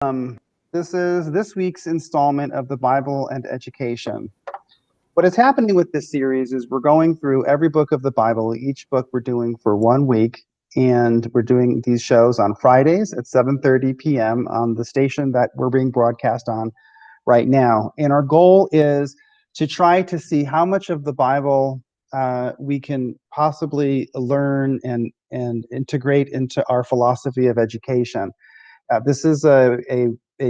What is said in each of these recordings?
Um, this is this week's installment of the Bible and Education. What is happening with this series is we're going through every book of the Bible. Each book we're doing for 1 week, and we're doing these shows on Fridays at 7:30 p.m. on the station that we're being broadcast on right now. And our goal is to try to see how much of the Bible we can possibly learn and integrate into our philosophy of education. This is a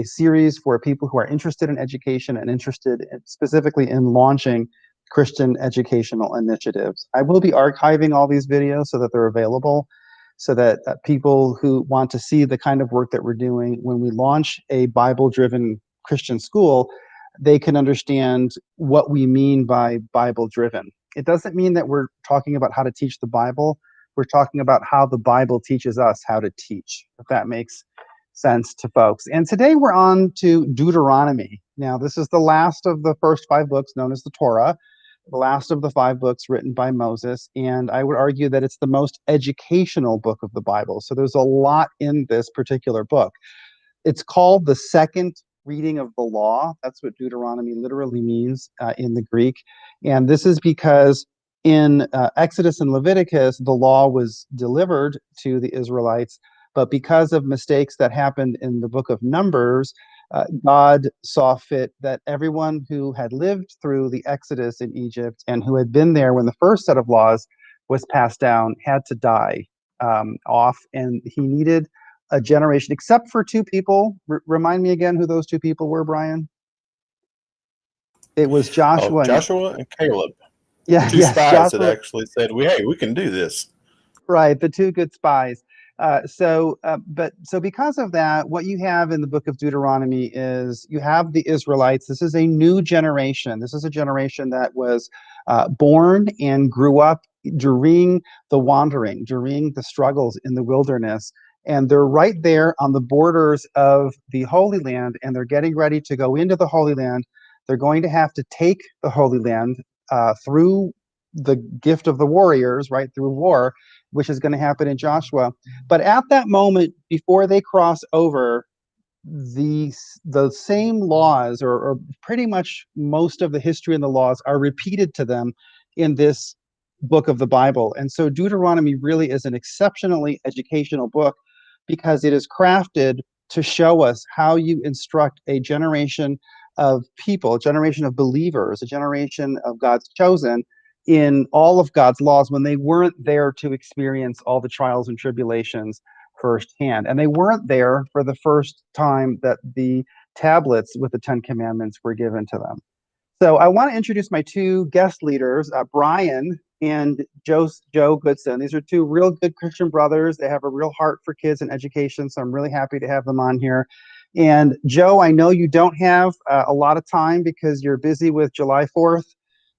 series for people who are interested in education and interested specifically in launching Christian educational initiatives. I will be archiving all these videos so that they're available, so that people who want to see the kind of work that we're doing when we launch a Bible-driven Christian school, they can understand what we mean by Bible-driven. It doesn't mean that we're talking about how to teach the Bible. We're talking about how the Bible teaches us how to teach, if that makes sense to folks. And today we're on to Deuteronomy. Now, this is the last of the first 5 books known as the Torah, the last of the 5 books written by Moses. And I would argue that it's the most educational book of the Bible. So there's a lot in this particular book. It's called the second reading of the law. That's what Deuteronomy literally means in the Greek. And this is because in Exodus and Leviticus, the law was delivered to the Israelites. But because of mistakes that happened in the book of Numbers, God saw fit that everyone who had lived through the Exodus in Egypt and who had been there when the first set of laws was passed down had to die off. And he needed a generation, except for 2 people. Remind me again who those 2 people were, Brian? It was Joshua and Caleb. Yeah, the 2 spies that actually said, hey, we can do this. Right, the 2 good spies. So because of that, what you have in the book of Deuteronomy is you have the Israelites. This is a new generation. This is a generation that was born and grew up during the wandering, during the struggles in the wilderness. And they're right there on the borders of the Holy Land, and they're getting ready to go into the Holy Land. They're going to have to take the Holy Land through the gift of the warriors, right, through war, which is going to happen in Joshua. But at that moment, before they cross over, the same laws, or pretty much most of the history and the laws, are repeated to them in this book of the Bible. And so Deuteronomy really is an exceptionally educational book because it is crafted to show us how you instruct a generation of people, a generation of believers, a generation of God's chosen, in all of God's laws when they weren't there to experience all the trials and tribulations firsthand. And they weren't there for the first time that the tablets with the 10 Commandments were given to them. So I want to introduce my 2 guest leaders, Brian and Joe Goodson. These are 2 real good Christian brothers. They have a real heart for kids and education, so I'm really happy to have them on here. And Joe, I know you don't have a lot of time because you're busy with July 4th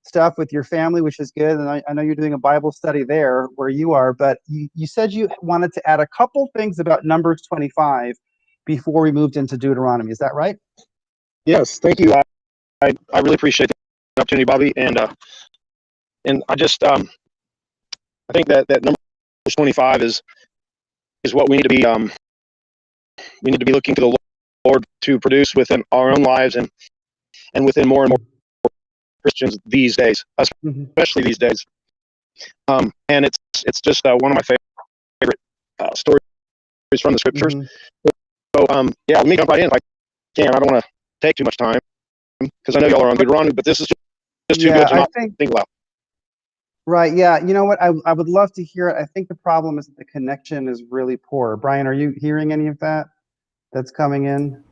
stuff with your family, which is good. And I know you're doing a Bible study there where you are, but you said you wanted to add a couple things about Numbers 25 before we moved into Deuteronomy. Is that right? Yes, thank you. I really appreciate the opportunity, Bobby. And I just I think that Numbers 25 is what we need to be looking to the Lord to produce within our own lives and within more and more Christians these days, especially these days. And it's just one of my favorite stories from the scriptures. So let me jump right in if I can. I don't want to take too much time because I know y'all are on Deuteronomy, but this is just too good to not think about. Right. Yeah. You know what? I would love to hear it. I think the problem is that the connection is really poor. Brian, are you hearing any of that that's coming in?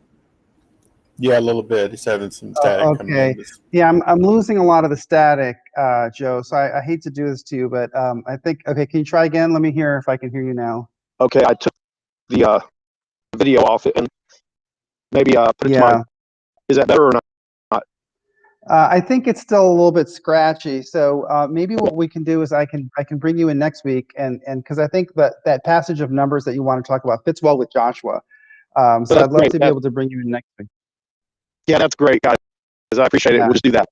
Yeah, a little bit. He's having some static coming in. Yeah, I'm losing a lot of the static, Joe. So I hate to do this to you, but I think, okay, can you try again? Let me hear if I can hear you now. Okay, I took the video off it and maybe put it to my... Is that better or not? I think it's still a little bit scratchy. So maybe what we can do is I can bring you in next week, and because I think that passage of Numbers that you want to talk about fits well with Joshua. So I'd love to be able to bring you in next week. Yeah, that's great, guys. I appreciate it. We'll just do that.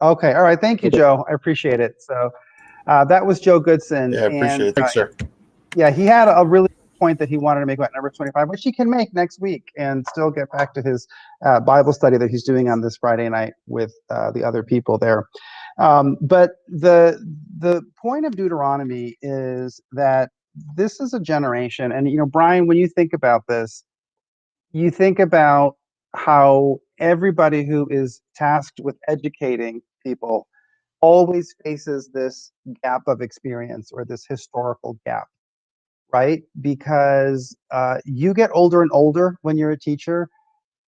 Okay. All right. Thank you, Joe. I appreciate it. So that was Joe Goodson. Yeah, I appreciate it. Thanks, sir. Yeah, he had a really point that he wanted to make about Numbers 25, which he can make next week and still get back to his Bible study that he's doing on this Friday night with the other people there. But the point of Deuteronomy is that this is a generation, and Brian, when you think about this, you think about how everybody who is tasked with educating people always faces this gap of experience or this historical gap, right? Because you get older and older when you're a teacher,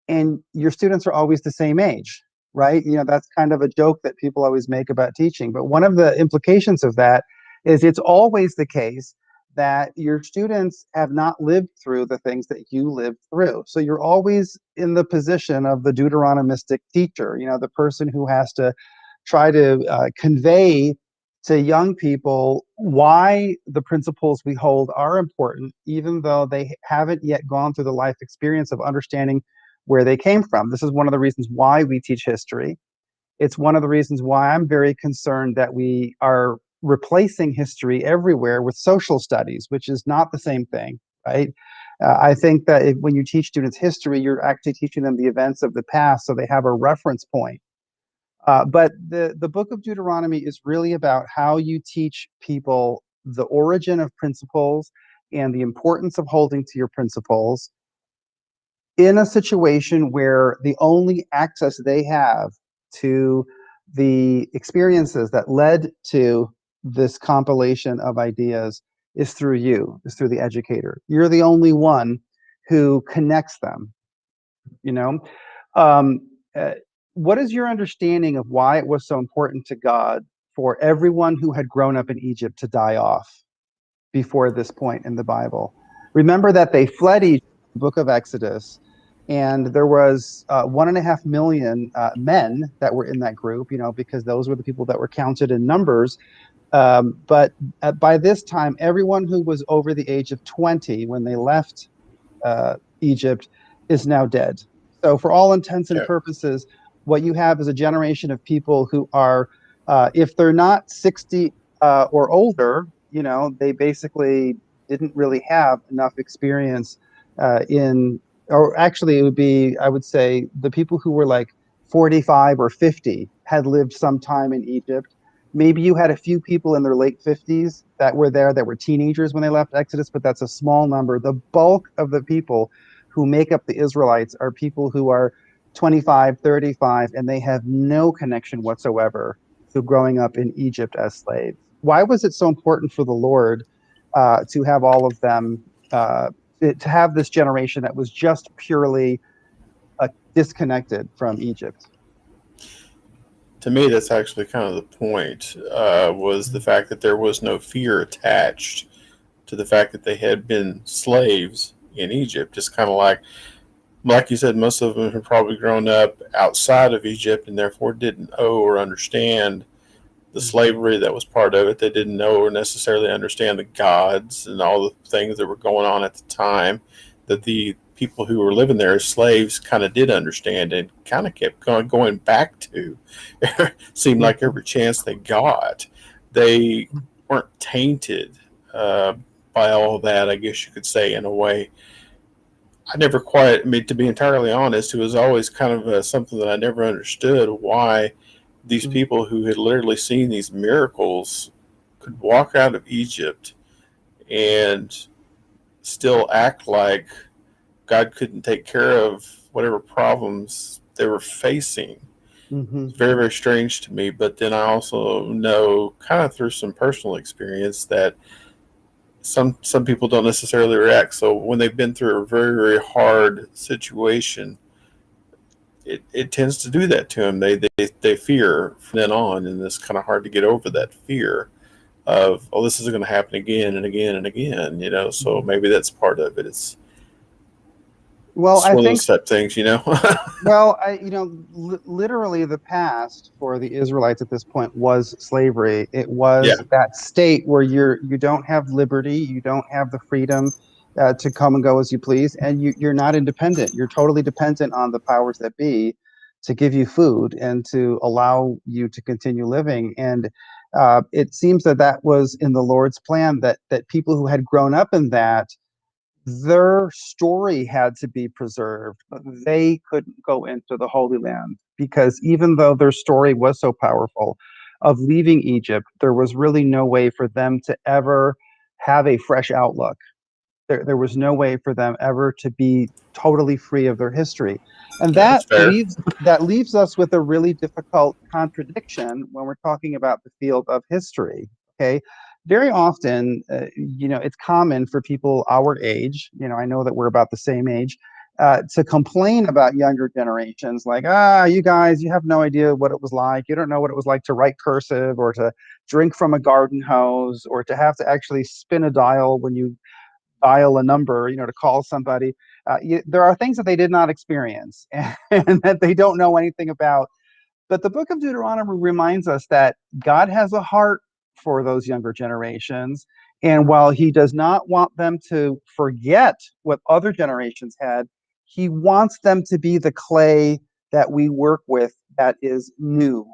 and your students are always the same age, right? That's kind of a joke that people always make about teaching. But one of the implications of that is it's always the case that your students have not lived through the things that you lived through. So you're always in the position of the Deuteronomistic teacher, the person who has to try to convey to young people why the principles we hold are important, even though they haven't yet gone through the life experience of understanding where they came from. This is one of the reasons why we teach history. It's one of the reasons why I'm very concerned that we are replacing history everywhere with social studies, which is not the same thing, right? I think that when you teach students history, you're actually teaching them the events of the past so they have a reference point. But the book of Deuteronomy is really about how you teach people the origin of principles and the importance of holding to your principles in a situation where the only access they have to the experiences that led to this compilation of ideas is through you, is through the educator. You're the only one who connects them, you know? Um, uh, what is your understanding of why it was so important to God for everyone who had grown up in Egypt to die off before this point in the Bible? Remember that they fled Egypt, the book of Exodus, and there was 1.5 million men that were in that group, because those were the people that were counted in Numbers. But by this time, everyone who was over the age of 20 when they left Egypt is now dead. So for all intents and purposes, what you have is a generation of people who are, if they're not 60 or older, they basically didn't really have enough experience or actually it would be, I would say, the people who were like 45 or 50 had lived some time in Egypt. Maybe you had a few people in their late 50s that were there that were teenagers when they left Exodus, but that's a small number. The bulk of the people who make up the Israelites are people who are 25, 35, and they have no connection whatsoever to growing up in Egypt as slaves. Why was it so important for the Lord to have all of them, to have this generation that was just purely disconnected from Egypt? To me, that's actually kind of the point, was the fact that there was no fear attached to the fact that they had been slaves in Egypt. It's kind of like you said, most of them had probably grown up outside of Egypt and therefore didn't know or understand the slavery that was part of it. They didn't know or necessarily understand the gods and all the things that were going on at the time that the people who were living there as slaves kind of did understand and kind of kept going back to. Seemed like every chance they got. They weren't tainted by all that, I guess you could say, in a way. I never quite, to be entirely honest, it was always kind of something that I never understood, why these people who had literally seen these miracles could walk out of Egypt and still act like God couldn't take care of whatever problems they were facing. It's very, very strange to me. But then I also know, kind of through some personal experience, that some people don't necessarily react. So when they've been through a very, very hard situation, it tends to do that to them. They fear from then on, and it's kind of hard to get over that fear of, oh, this is going to happen again and again and again. So maybe that's part of it. It's Well, I one of think those type things. Well, literally the past for the Israelites at this point was slavery. It was that state where you don't have liberty, you don't have the freedom to come and go as you please, and you're not independent. You're totally dependent on the powers that be to give you food and to allow you to continue living. And it seems that was in the Lord's plan, that people who had grown up in that their story had to be preserved, but they couldn't go into the Holy Land because even though their story was so powerful of leaving Egypt, there was really no way for them to ever have a fresh outlook. There was no way for them ever to be totally free of their history. And Yeah, that's fair. that leaves us with a really difficult contradiction when we're talking about the field of history. Okay. Very often, it's common for people our age, I know that we're about the same age, to complain about younger generations like, you guys, you have no idea what it was like. You don't know what it was like to write cursive or to drink from a garden hose or to have to actually spin a dial when you dial a number, to call somebody. There are things that they did not experience and that they don't know anything about. But the book of Deuteronomy reminds us that God has a heart for those younger generations. And while he does not want them to forget what other generations had, he wants them to be the clay that we work with that is new,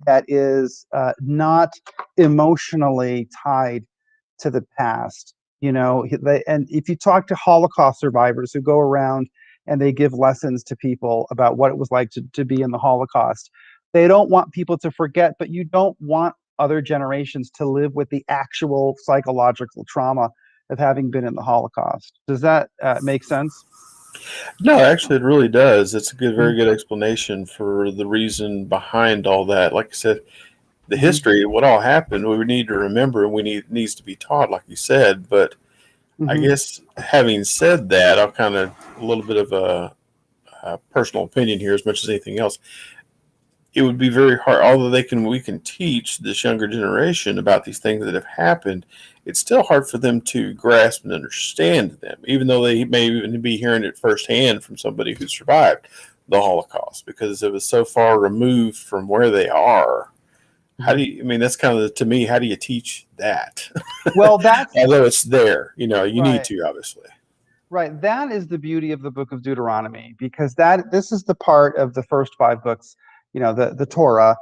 that is not emotionally tied to the past. And if you talk to Holocaust survivors who go around and they give lessons to people about what it was like to be in the Holocaust, they don't want people to forget, but you don't want other generations to live with the actual psychological trauma of having been in the Holocaust. Does that make sense? No, actually, it really does. It's a good, very good explanation for the reason behind all that. Like I said, the Mm-hmm. history, what all happened, we need to remember, and needs to be taught, like you said. But I Mm-hmm. guess having said that, I'll kind of a little bit of a personal opinion here, as much as anything else. It would be very hard, although we can teach this younger generation about these things that have happened. It's still hard for them to grasp and understand them, even though they may even be hearing it firsthand from somebody who survived the Holocaust, because it was so far removed from where they are. How do you? I mean, that's kind of to me. How do you teach that? Well, that's Although it's there, you need right. to obviously. Right. That is the beauty of the book of Deuteronomy, because this is the part of the first five books, the Torah.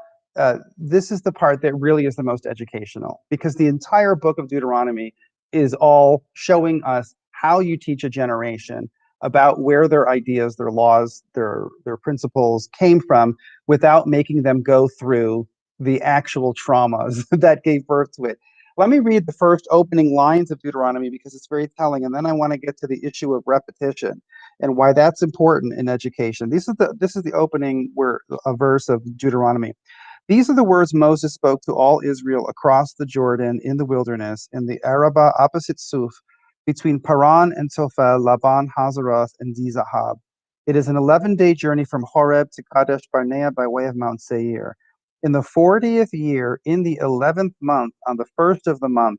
This is the part that really is the most educational, because the entire book of Deuteronomy is all showing us how you teach a generation about where their ideas, their laws, their principles came from without making them go through the actual traumas that gave birth to it. Let me read the first opening lines of Deuteronomy because it's very telling, and then I want to get to the issue of repetition and why that's important in education. This is the opening a verse of Deuteronomy. These are the words Moses spoke to all Israel across the Jordan in the wilderness, in the Arabah opposite Suf, between Paran and Tophel, Laban, Hazeroth, and Dizahab. It is an 11-day journey from Horeb to Kadesh Barnea by way of Mount Seir. In the 40th year, in the 11th month, on the first of the month,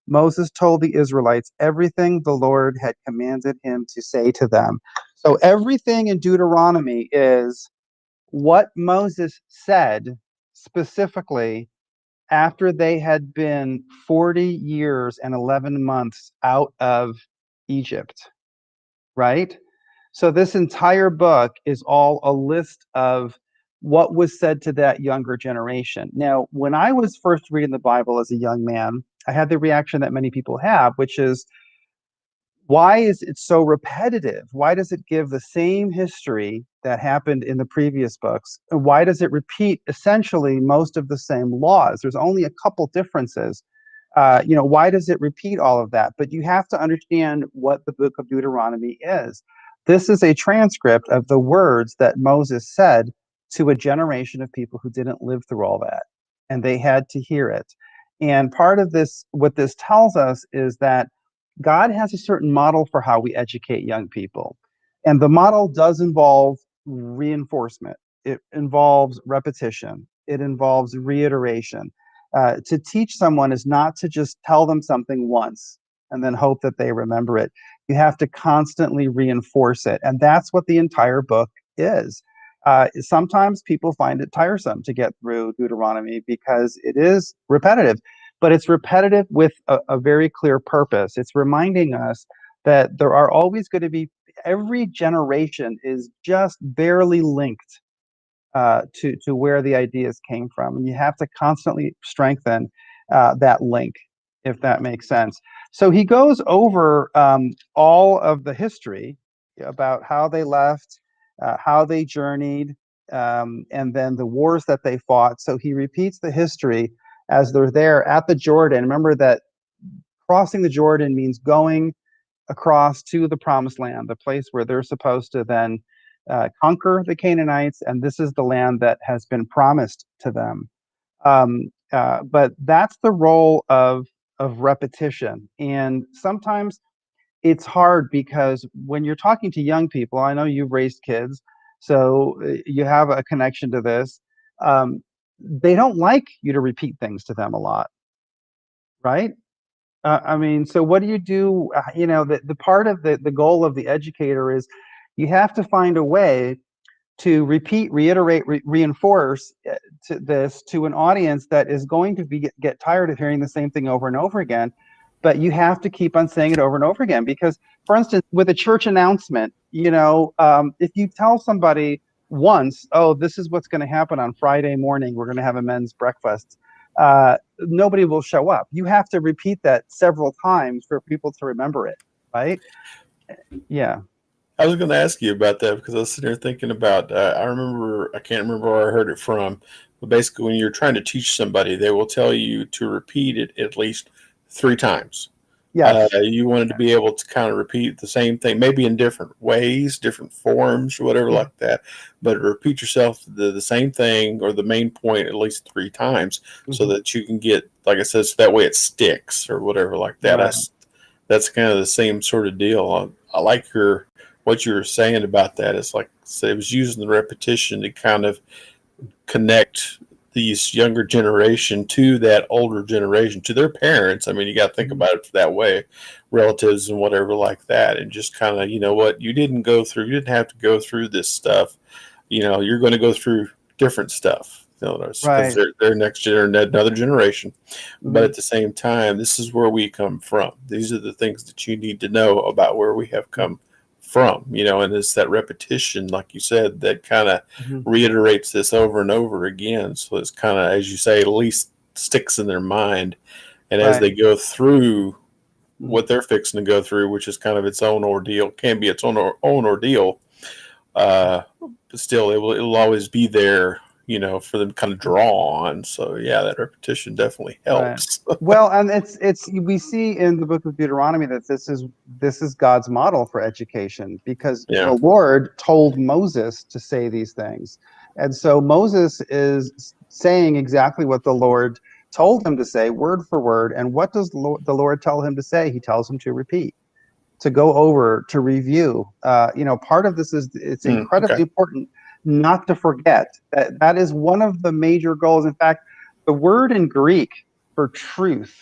Moses told the Israelites everything the Lord had commanded him to say to them. So everything in Deuteronomy is what Moses said specifically after they had been 40 years and 11 months out of Egypt, right? So this entire book is all a list of what was said to that younger generation. Now, when I was first reading the Bible as a young man, I had the reaction that many people have, which is, why is it so repetitive? Why does it give the same history that happened in the previous books? And why does it repeat essentially most of the same laws? There's only a couple differences. Why does it repeat all of that? But you have to understand what the book of Deuteronomy is. This is a transcript of the words that Moses said to a generation of people who didn't live through all that, and they had to hear it. And part of this, what this tells us, is that God has a certain model for how we educate young people. And the model does involve reinforcement, it involves repetition, it involves reiteration. To teach someone is not to just tell them something once and then hope that they remember it. You have to constantly reinforce it. And that's what the entire book is. Sometimes people find it tiresome to get through Deuteronomy because it is repetitive, but it's repetitive with a very clear purpose. It's reminding us that there are always going to be, every generation is just barely linked to where the ideas came from. And you have to constantly strengthen that link, if that makes sense. So he goes over all of the history about how they left, how they journeyed, and then the wars that they fought. So he repeats the history as they're there at the Jordan. Remember that crossing the Jordan means going across to the promised land, the place where they're supposed to then conquer the Canaanites, and this is the land that has been promised to them. But that's the role of repetition, and sometimes it's hard because when you're talking to young people, I know you've raised kids, so you have a connection to this. They don't like you to repeat things to them a lot, right? I mean, so what do you do? The part of the goal of the educator is you have to find a way to repeat, reiterate, reinforce to this to an audience that is going to get tired of hearing the same thing over and over again. But you have to keep on saying it over and over again because, for instance, with a church announcement, if you tell somebody once, oh, this is what's going to happen on Friday morning, we're going to have a men's breakfast. Nobody will show up. You have to repeat that several times for people to remember it, right? Yeah. I was going to ask you about that because I was sitting there thinking about, I can't remember where I heard it from, but basically when you're trying to teach somebody, they will tell you to repeat it at least 3 times. Yes. You wanted to be able to kind of repeat the same thing, maybe in different ways, different forms, or whatever like that, but repeat yourself the same thing or the main point at least 3 times so that you can get, like I said, so that way it sticks or whatever like that. Right. That's kind of the same sort of deal. I like what you were saying about that. It's like it was using the repetition to kind of connect these younger generation to that older generation, to their parents. I mean, you got to think about it that way, relatives and whatever like that, and just kind of, you didn't have to go through this stuff. You're going to go through different stuff, because Right. they're another generation. But at the same time, this is where we come from. These are the things that you need to know about where we have come from, and it's that repetition, like you said, that kind of reiterates this over and over again. So it's kind of, as you say, at least sticks in their mind. And as they go through what they're fixing to go through, which is kind of its own ordeal, can be its own ordeal, but still it'll always be there, for them to kind of draw on. So yeah, that repetition definitely helps. Right. Well, and we see in the book of Deuteronomy that this is God's model for education because the Lord told Moses to say these things. And so Moses is saying exactly what the Lord told him to say, word for word. And what does the Lord tell him to say? He tells him to repeat, to go over, to review. Part of this is it's incredibly important not to forget. That is one of the major goals. In fact, the word in Greek for truth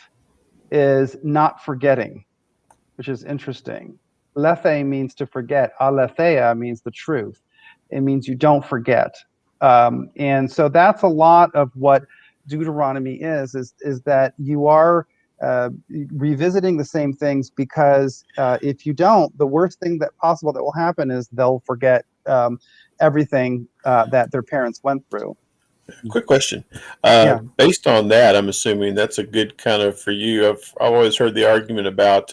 is not forgetting, which is interesting. Lethe means to forget. Aletheia means the truth. It means you don't forget. And so that's a lot of what Deuteronomy is that you are revisiting the same things because if you don't, the worst thing that possible that will happen is they'll forget everything that their parents went through. Quick question. Based on that, I'm assuming that's a good kind of for you. I've always heard the argument about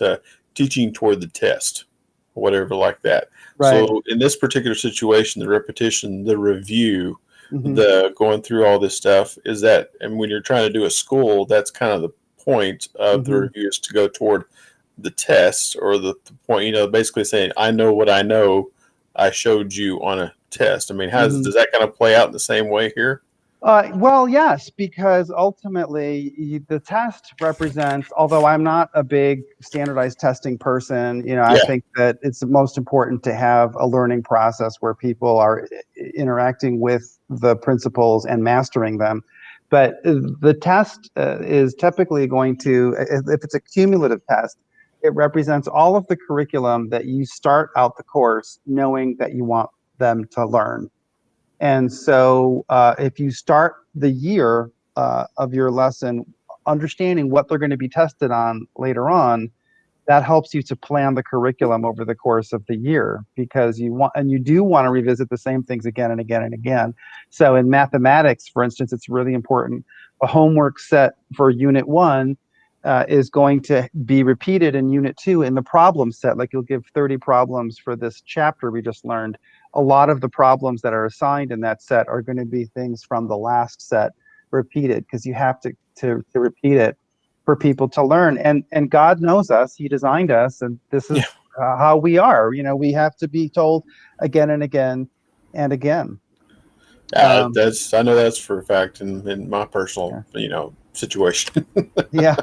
teaching toward the test, or whatever like that. Right. So in this particular situation, the repetition, the review, the going through all this stuff is that, and when you're trying to do a school, that's kind of the point of the review is to go toward the test or the point, basically saying, I know what I know. I showed you on a test. I mean, does that kind of play out in the same way here? Well, yes, because ultimately the test represents, although I'm not a big standardized testing person, I think that it's most important to have a learning process where people are interacting with the principles and mastering them. But the test is typically going to, if it's a cumulative test, it represents all of the curriculum that you start out the course knowing that you want them to learn. And so if you start the year of your lesson understanding what they're going to be tested on later on, that helps you to plan the curriculum over the course of the year because you do want to revisit the same things again and again and again. So in mathematics, for instance, it's really important. A homework set for Unit 1 is going to be repeated in Unit 2 in the problem set. Like you'll give 30 problems for this chapter we just learned. A lot of the problems that are assigned in that set are going to be things from the last set repeated, because you have to repeat it for people to learn. And God knows us. He designed us, and this is how we are. We have to be told again and again and again. I know that's for a fact in my personal situation. Yeah.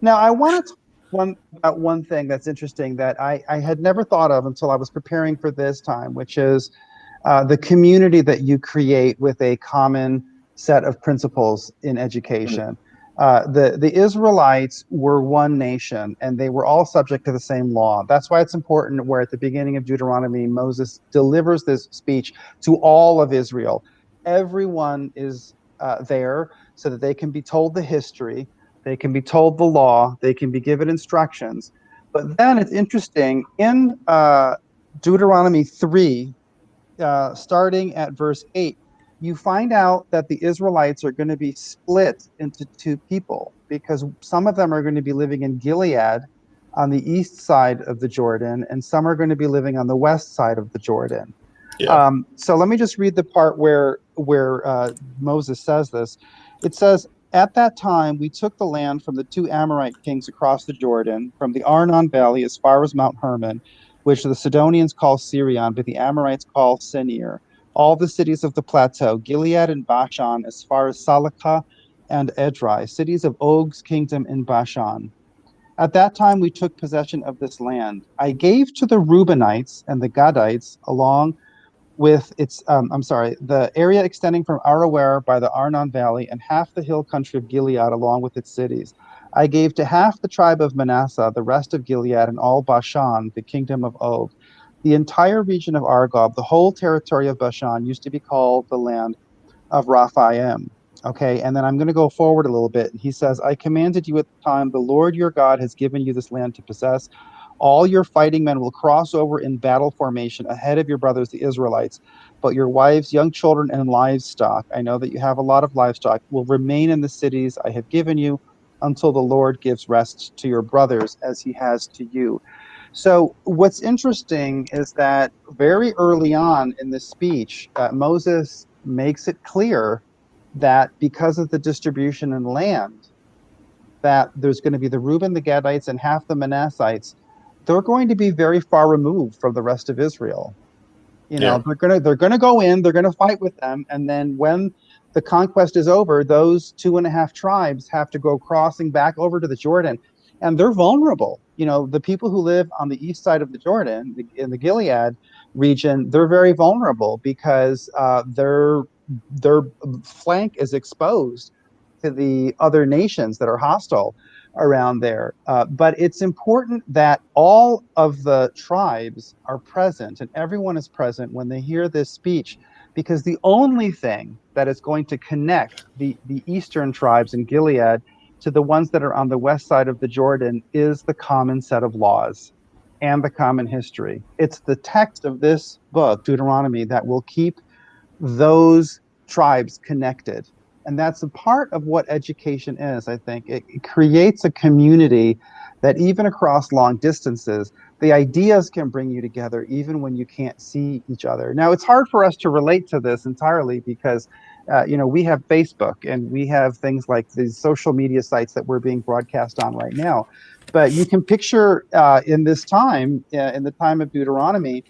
Now I want to talk about one thing that's interesting that I had never thought of until I was preparing for this time, which is the community that you create with a common set of principles in education. The Israelites were one nation, and they were all subject to the same law. That's why it's important where at the beginning of Deuteronomy, Moses delivers this speech to all of Israel. Everyone is there so that they can be told the history, they can be told the law, they can be given instructions. But then it's interesting, in Deuteronomy 3, starting at verse 8, you find out that the Israelites are going to be split into two people, because some of them are going to be living in Gilead on the east side of the Jordan, and some are going to be living on the west side of the Jordan. Yeah. So let me just read the part where Moses says this. It says, "At that time we took the land from the two Amorite kings across the Jordan, from the Arnon Valley as far as Mount Hermon, which the Sidonians call Sirion, but the Amorites call Senir, all the cities of the plateau, Gilead and Bashan, as far as Salakah and Edrei, cities of Og's kingdom in Bashan. At that time we took possession of this land. I gave to the Reubenites and the Gadites along with the area extending from Aroer by the Arnon Valley and half the hill country of Gilead along with its cities. I gave to half the tribe of Manasseh the rest of Gilead and all Bashan, the kingdom of Og. The entire region of Argob, the whole territory of Bashan, used to be called the land of Raphaim." Okay, and then I'm going to go forward a little bit. He says, "I commanded you at the time, the Lord your God has given you this land to possess. All your fighting men will cross over in battle formation ahead of your brothers, the Israelites, but your wives, young children, and livestock, I know that you have a lot of livestock, will remain in the cities I have given you until the Lord gives rest to your brothers as he has to you." So what's interesting is that very early on in the speech, Moses makes it clear that because of the distribution in land, that there's going to be the Reuben, the Gadites, and half the Manassites. They're going to be very far removed from the rest of Israel. They're gonna go in, they're gonna fight with them, and then when the conquest is over, those 2.5 tribes have to go crossing back over to the Jordan, and they're vulnerable. The people who live on the east side of the Jordan, in the Gilead region, they're very vulnerable because their flank is exposed to the other nations that are hostile around there. But it's important that all of the tribes are present and everyone is present when they hear this speech, because the only thing that is going to connect the eastern tribes in Gilead to the ones that are on the west side of the Jordan is the common set of laws and the common history. It's the text of this book, Deuteronomy, that will keep those tribes connected. And that's a part of what education is, I think. It creates a community that even across long distances, the ideas can bring you together even when you can't see each other. Now, it's hard for us to relate to this entirely because, we have Facebook and we have things like these social media sites that we're being broadcast on right now. But you can picture in this time, in the time of Deuteronomy,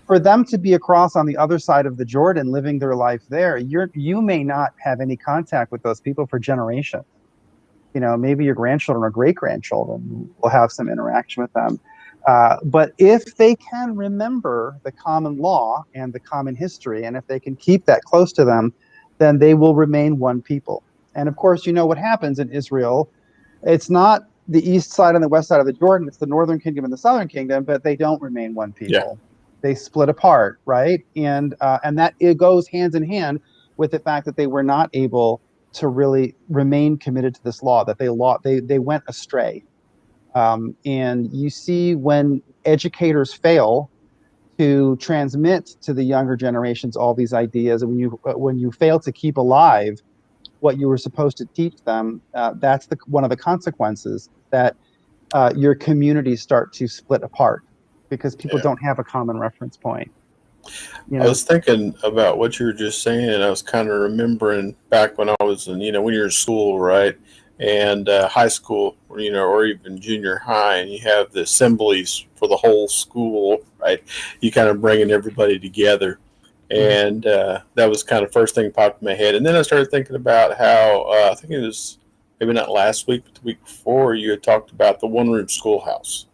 for them to be across on the other side of the Jordan, living their life there, you may not have any contact with those people for generations. Maybe your grandchildren or great grandchildren will have some interaction with them. But if they can remember the common law and the common history, and if they can keep that close to them, then they will remain one people. And of course, what happens in Israel. It's not the east side and the west side of the Jordan. It's the northern kingdom and the southern kingdom, but they don't remain one people. Yeah. They split apart, right? And that it goes hands in hand with the fact that they were not able to really remain committed to this law, that they went astray. And you see when educators fail to transmit to the younger generations all these ideas, and when you fail to keep alive what you were supposed to teach them, that's one of the consequences, that your communities start to split apart because people Yeah. don't have a common reference point. I was thinking about what you were just saying, and I was kind of remembering back when I was in, when you're in school, right? And high school, or even junior high, and you have the assemblies for the whole school, right? You kind of bringing everybody together. And that was kind of first thing popped in my head. And then I started thinking about how, I think it was maybe not last week, but the week before, you had talked about the one-room schoolhouse.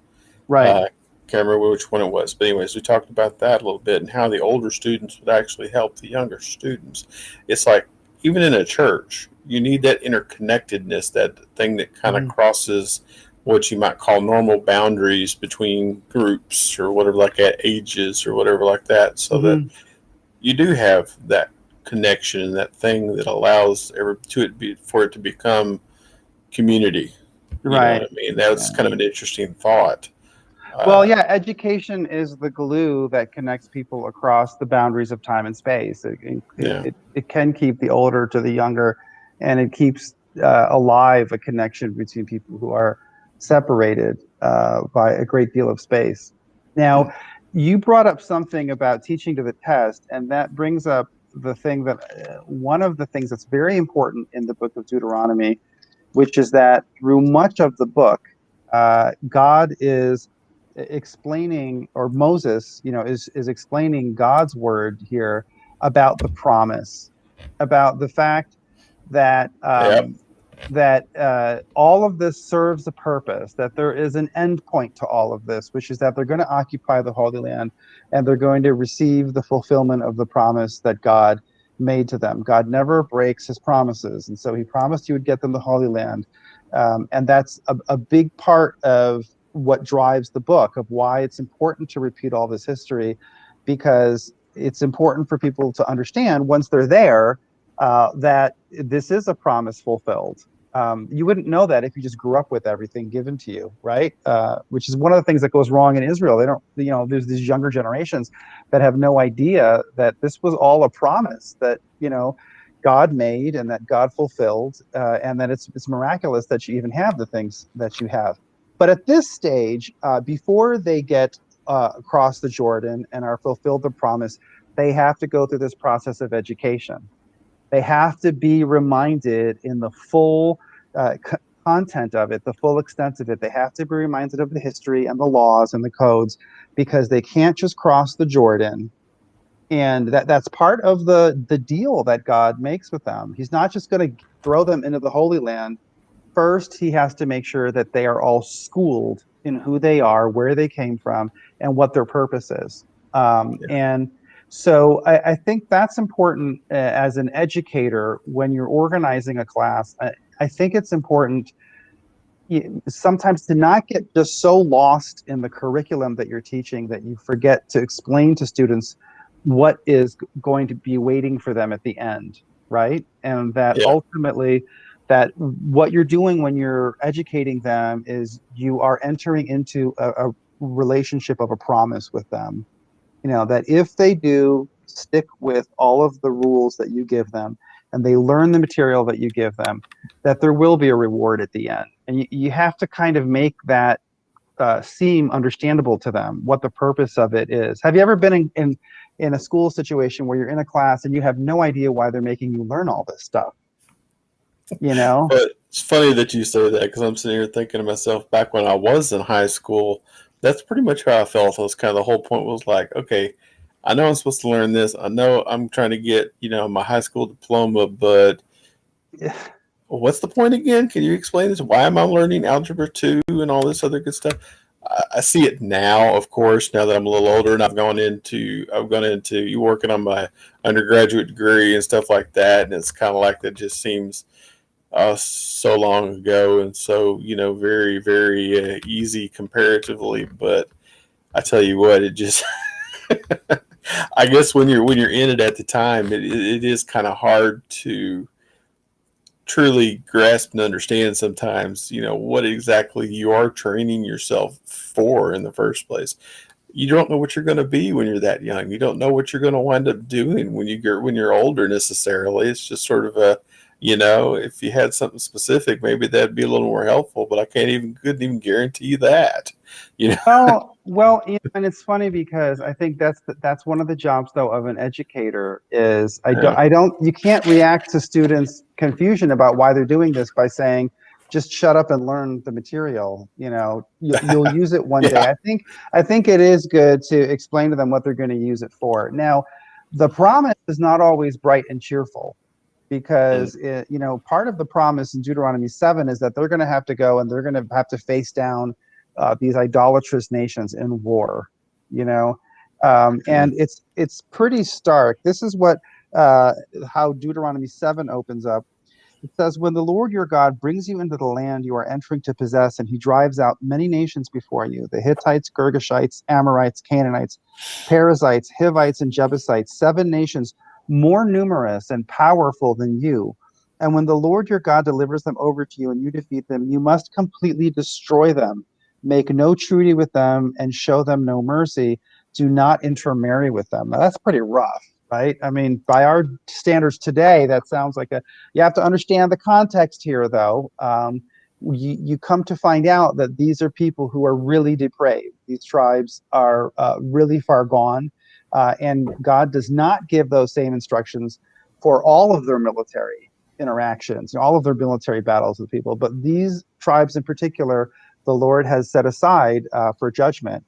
Right. Can't remember which one it was, but anyways, we talked about that a little bit and how the older students would actually help the younger students. It's like, even in a church, you need that interconnectedness, that thing that kind of crosses what you might call normal boundaries between groups or whatever, like at ages or whatever like that, so that you do have that connection and that thing that allows for it to become community. You know what I mean? That's kind of an interesting thought. Well, yeah, education is the glue that connects people across the boundaries of time and space. It can keep the older to the younger, and it keeps alive a connection between people who are separated by a great deal of space. Now, you brought up something about teaching to the test, and that brings up the thing that one of the things that's very important in the book of Deuteronomy, which is that through much of the book, God is explaining, or Moses, is explaining God's word here about the promise, about the fact that all of this serves a purpose, that there is an end point to all of this, which is that they're going to occupy the Holy Land and they're going to receive the fulfillment of the promise that God made to them. God never breaks his promises, and so he promised he would get them the Holy Land, and that's a big part of what drives the book, of why it's important to repeat all this history, because it's important for people to understand once they're there that this is a promise fulfilled. You wouldn't know that if you just grew up with everything given to you, right? Which is one of the things that goes wrong in Israel. They don't, there's these younger generations that have no idea that this was all a promise that, God made and that God fulfilled, and that it's miraculous that you even have the things that you have. But at this stage, before they get across the Jordan and are fulfilled the promise, they have to go through this process of education. They have to be reminded in the full content of it, the full extent of it. They have to be reminded of the history and the laws and the codes, because they can't just cross the Jordan. And that's part of the deal that God makes with them. He's not just going to throw them into the Holy Land. First, he has to make sure that they are all schooled in who they are, where they came from, and what their purpose is. And so I think that's important as an educator when you're organizing a class. I think it's important sometimes to not get just so lost in the curriculum that you're teaching that you forget to explain to students what is going to be waiting for them at the end, right? And that ultimately, that what you're doing when you're educating them is you are entering into a relationship of a promise with them. That if they do stick with all of the rules that you give them and they learn the material that you give them, that there will be a reward at the end. And you have to kind of make that seem understandable to them, what the purpose of it is. Have you ever been in a school situation where you're in a class and you have no idea why they're making you learn all this stuff? But it's funny that you say that, because I'm sitting here thinking to myself, back when I was in high school, that's pretty much how I felt. It was kind of the whole point was like, okay, I know I'm supposed to learn this. I know I'm trying to get, my high school diploma, but what's the point again? Can you explain this? Why am I learning Algebra 2 and all this other good stuff? I see it now, of course, now that I'm a little older and I've gone into you working on my undergraduate degree and stuff like that. And it's kind of like that just seems so long ago, and so very, very easy comparatively. But I tell you what, it just I guess when you're in it at the time, it is kind of hard to truly grasp and understand sometimes, what exactly you are training yourself for in the first place. You don't know what you're going to be when you're that young. You don't know what you're going to wind up doing when you're older necessarily. It's just sort of If you had something specific, maybe that'd be a little more helpful. But I couldn't even guarantee you that. You know. Well, and it's funny because I think that's one of the jobs though of an educator is Yeah. you can't react to students' confusion about why they're doing this by saying just shut up and learn the material. You'll use it one day. Yeah. I think it is good to explain to them what they're going to use it for. Now, the promise is not always bright and cheerful because part of the promise in Deuteronomy 7 is that they're going to have to go and they're going to have to face down these idolatrous nations in war, and it's pretty stark. This is what how Deuteronomy 7 opens up. It says, when the Lord your God brings you into the land you are entering to possess, and he drives out many nations before you, the Hittites, Girgashites, Amorites, Canaanites, Perizzites, Hivites, and Jebusites, 7 nations more numerous and powerful than you. And when the Lord your God delivers them over to you and you defeat them, you must completely destroy them. Make no treaty with them and show them no mercy. Do not intermarry with them. Now, that's pretty rough, right? I mean, by our standards today, that sounds like you have to understand the context here, though. You come to find out that these are people who are really depraved. These tribes are really far gone, and God does not give those same instructions for all of their military interactions, all of their military battles with people. But these tribes in particular, the Lord has set aside for judgment.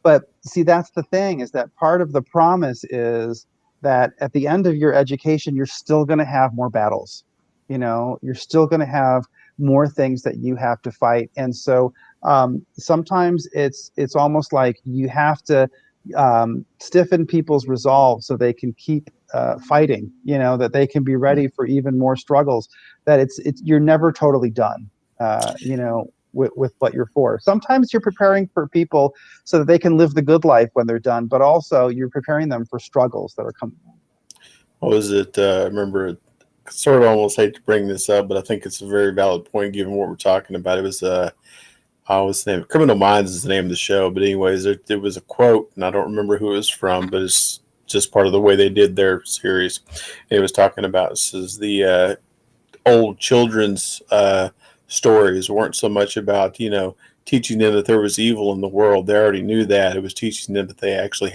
But see, that's the thing, is that part of the promise is that at the end of your education, you're still going to have more battles. You're still going to have more things that you have to fight. And so sometimes it's almost like you have to stiffen people's resolve so they can keep fighting, that they can be ready for even more struggles, that you're never totally done, with what you're for. Sometimes you're preparing for people so that they can live the good life when they're done, but also you're preparing them for struggles that are coming. What was it? I remember, sort of almost hate to bring this up, but I think it's a very valid point given what we're talking about. It was Criminal Minds is the name of the show, but anyways, there was a quote, and I don't remember who it was from, but it's just part of the way they did their series. And it was talking about, says the old children's stories weren't so much about teaching them that there was evil in the world. They already knew that. It was teaching them that they actually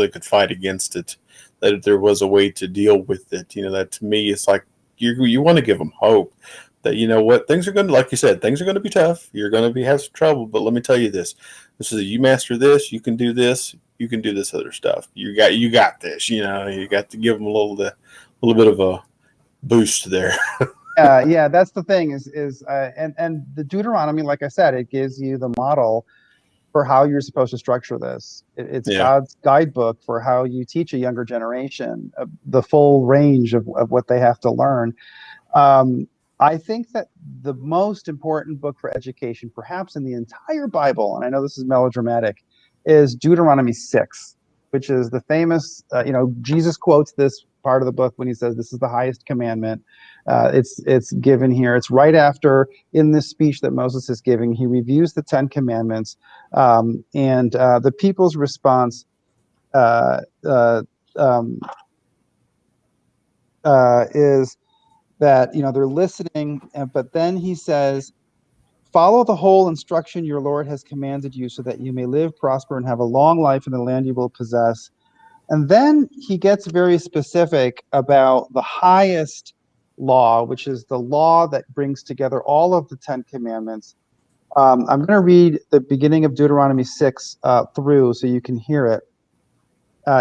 could fight against it, that there was a way to deal with it. That to me, it's like you want to give them hope that, what, things are going to, like you said, things are going to be tough. You're going to have some trouble, but let me tell you this is you master this, you can do this, you can do this other stuff. You got this. You got to give them a little bit of a boost there. Yeah, that's the thing and the Deuteronomy, like I said, it gives you the model for how you're supposed to structure this. It's God's guidebook for how you teach a younger generation the full range of what they have to learn. I think that the most important book for education, perhaps in the entire Bible, and I know this is melodramatic, is Deuteronomy 6, which is the famous, Jesus quotes this part of the book when he says, this is the highest commandment. It's given here. It's right after, in this speech that Moses is giving, he reviews the 10 commandments, and the people's response is that they're listening, but then he says, follow the whole instruction your Lord has commanded you, so that you may live, prosper, and have a long life in the land you will possess. And then he gets very specific about the highest law, which is the law that brings together all of the 10 commandments. I'm going to read the beginning of Deuteronomy 6 through so you can hear it.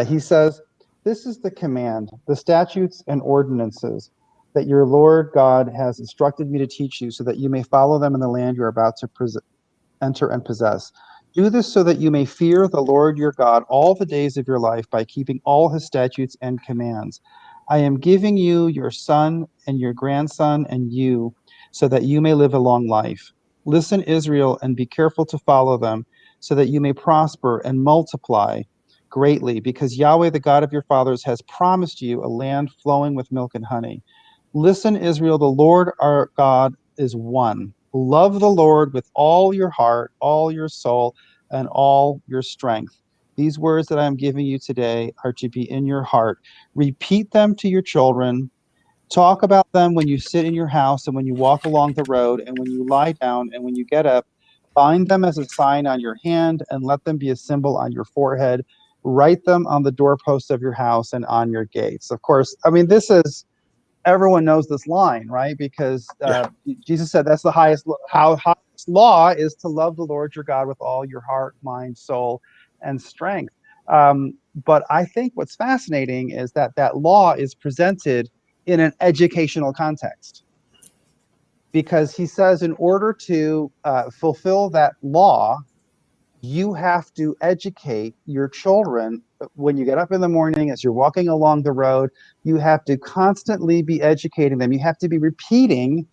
He says, this is the command, the statutes and ordinances that your Lord God has instructed me to teach you, so that you may follow them in the land you are about to enter and possess. Do this so that you may fear the Lord your God all the days of your life, by keeping all his statutes and commands. I am giving you your son and your grandson and you, so that you may live a long life. Listen, Israel, and be careful to follow them, so that you may prosper and multiply greatly, because Yahweh, the God of your fathers, has promised you a land flowing with milk and honey. Listen, Israel, the Lord our God is one. Love the Lord with all your heart, all your soul, and all your strength. These words that I am giving you today are to be in your heart. Repeat them to your children Talk about them when you sit in your house and when you walk along the road and when you lie down and when you get up. Bind them as a sign on your hand and let them be a symbol on your forehead. Write them on the doorposts of your house and on your gates. Of course, I mean, this is, everyone knows this line, right? Because Yeah. Jesus said that's the highest law is to love the Lord your God with all your heart, mind, soul, and strength. But I think what's fascinating is that that law is presented in an educational context, because he says in order to fulfill that law, you have to educate your children when you get up in the morning, as you're walking along the road. You have to constantly be educating them. You have to be repeating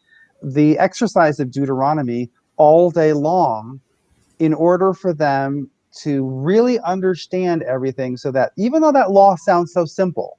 the exercise of Deuteronomy all day long in order for them to really understand everything, so that even though that law sounds so simple,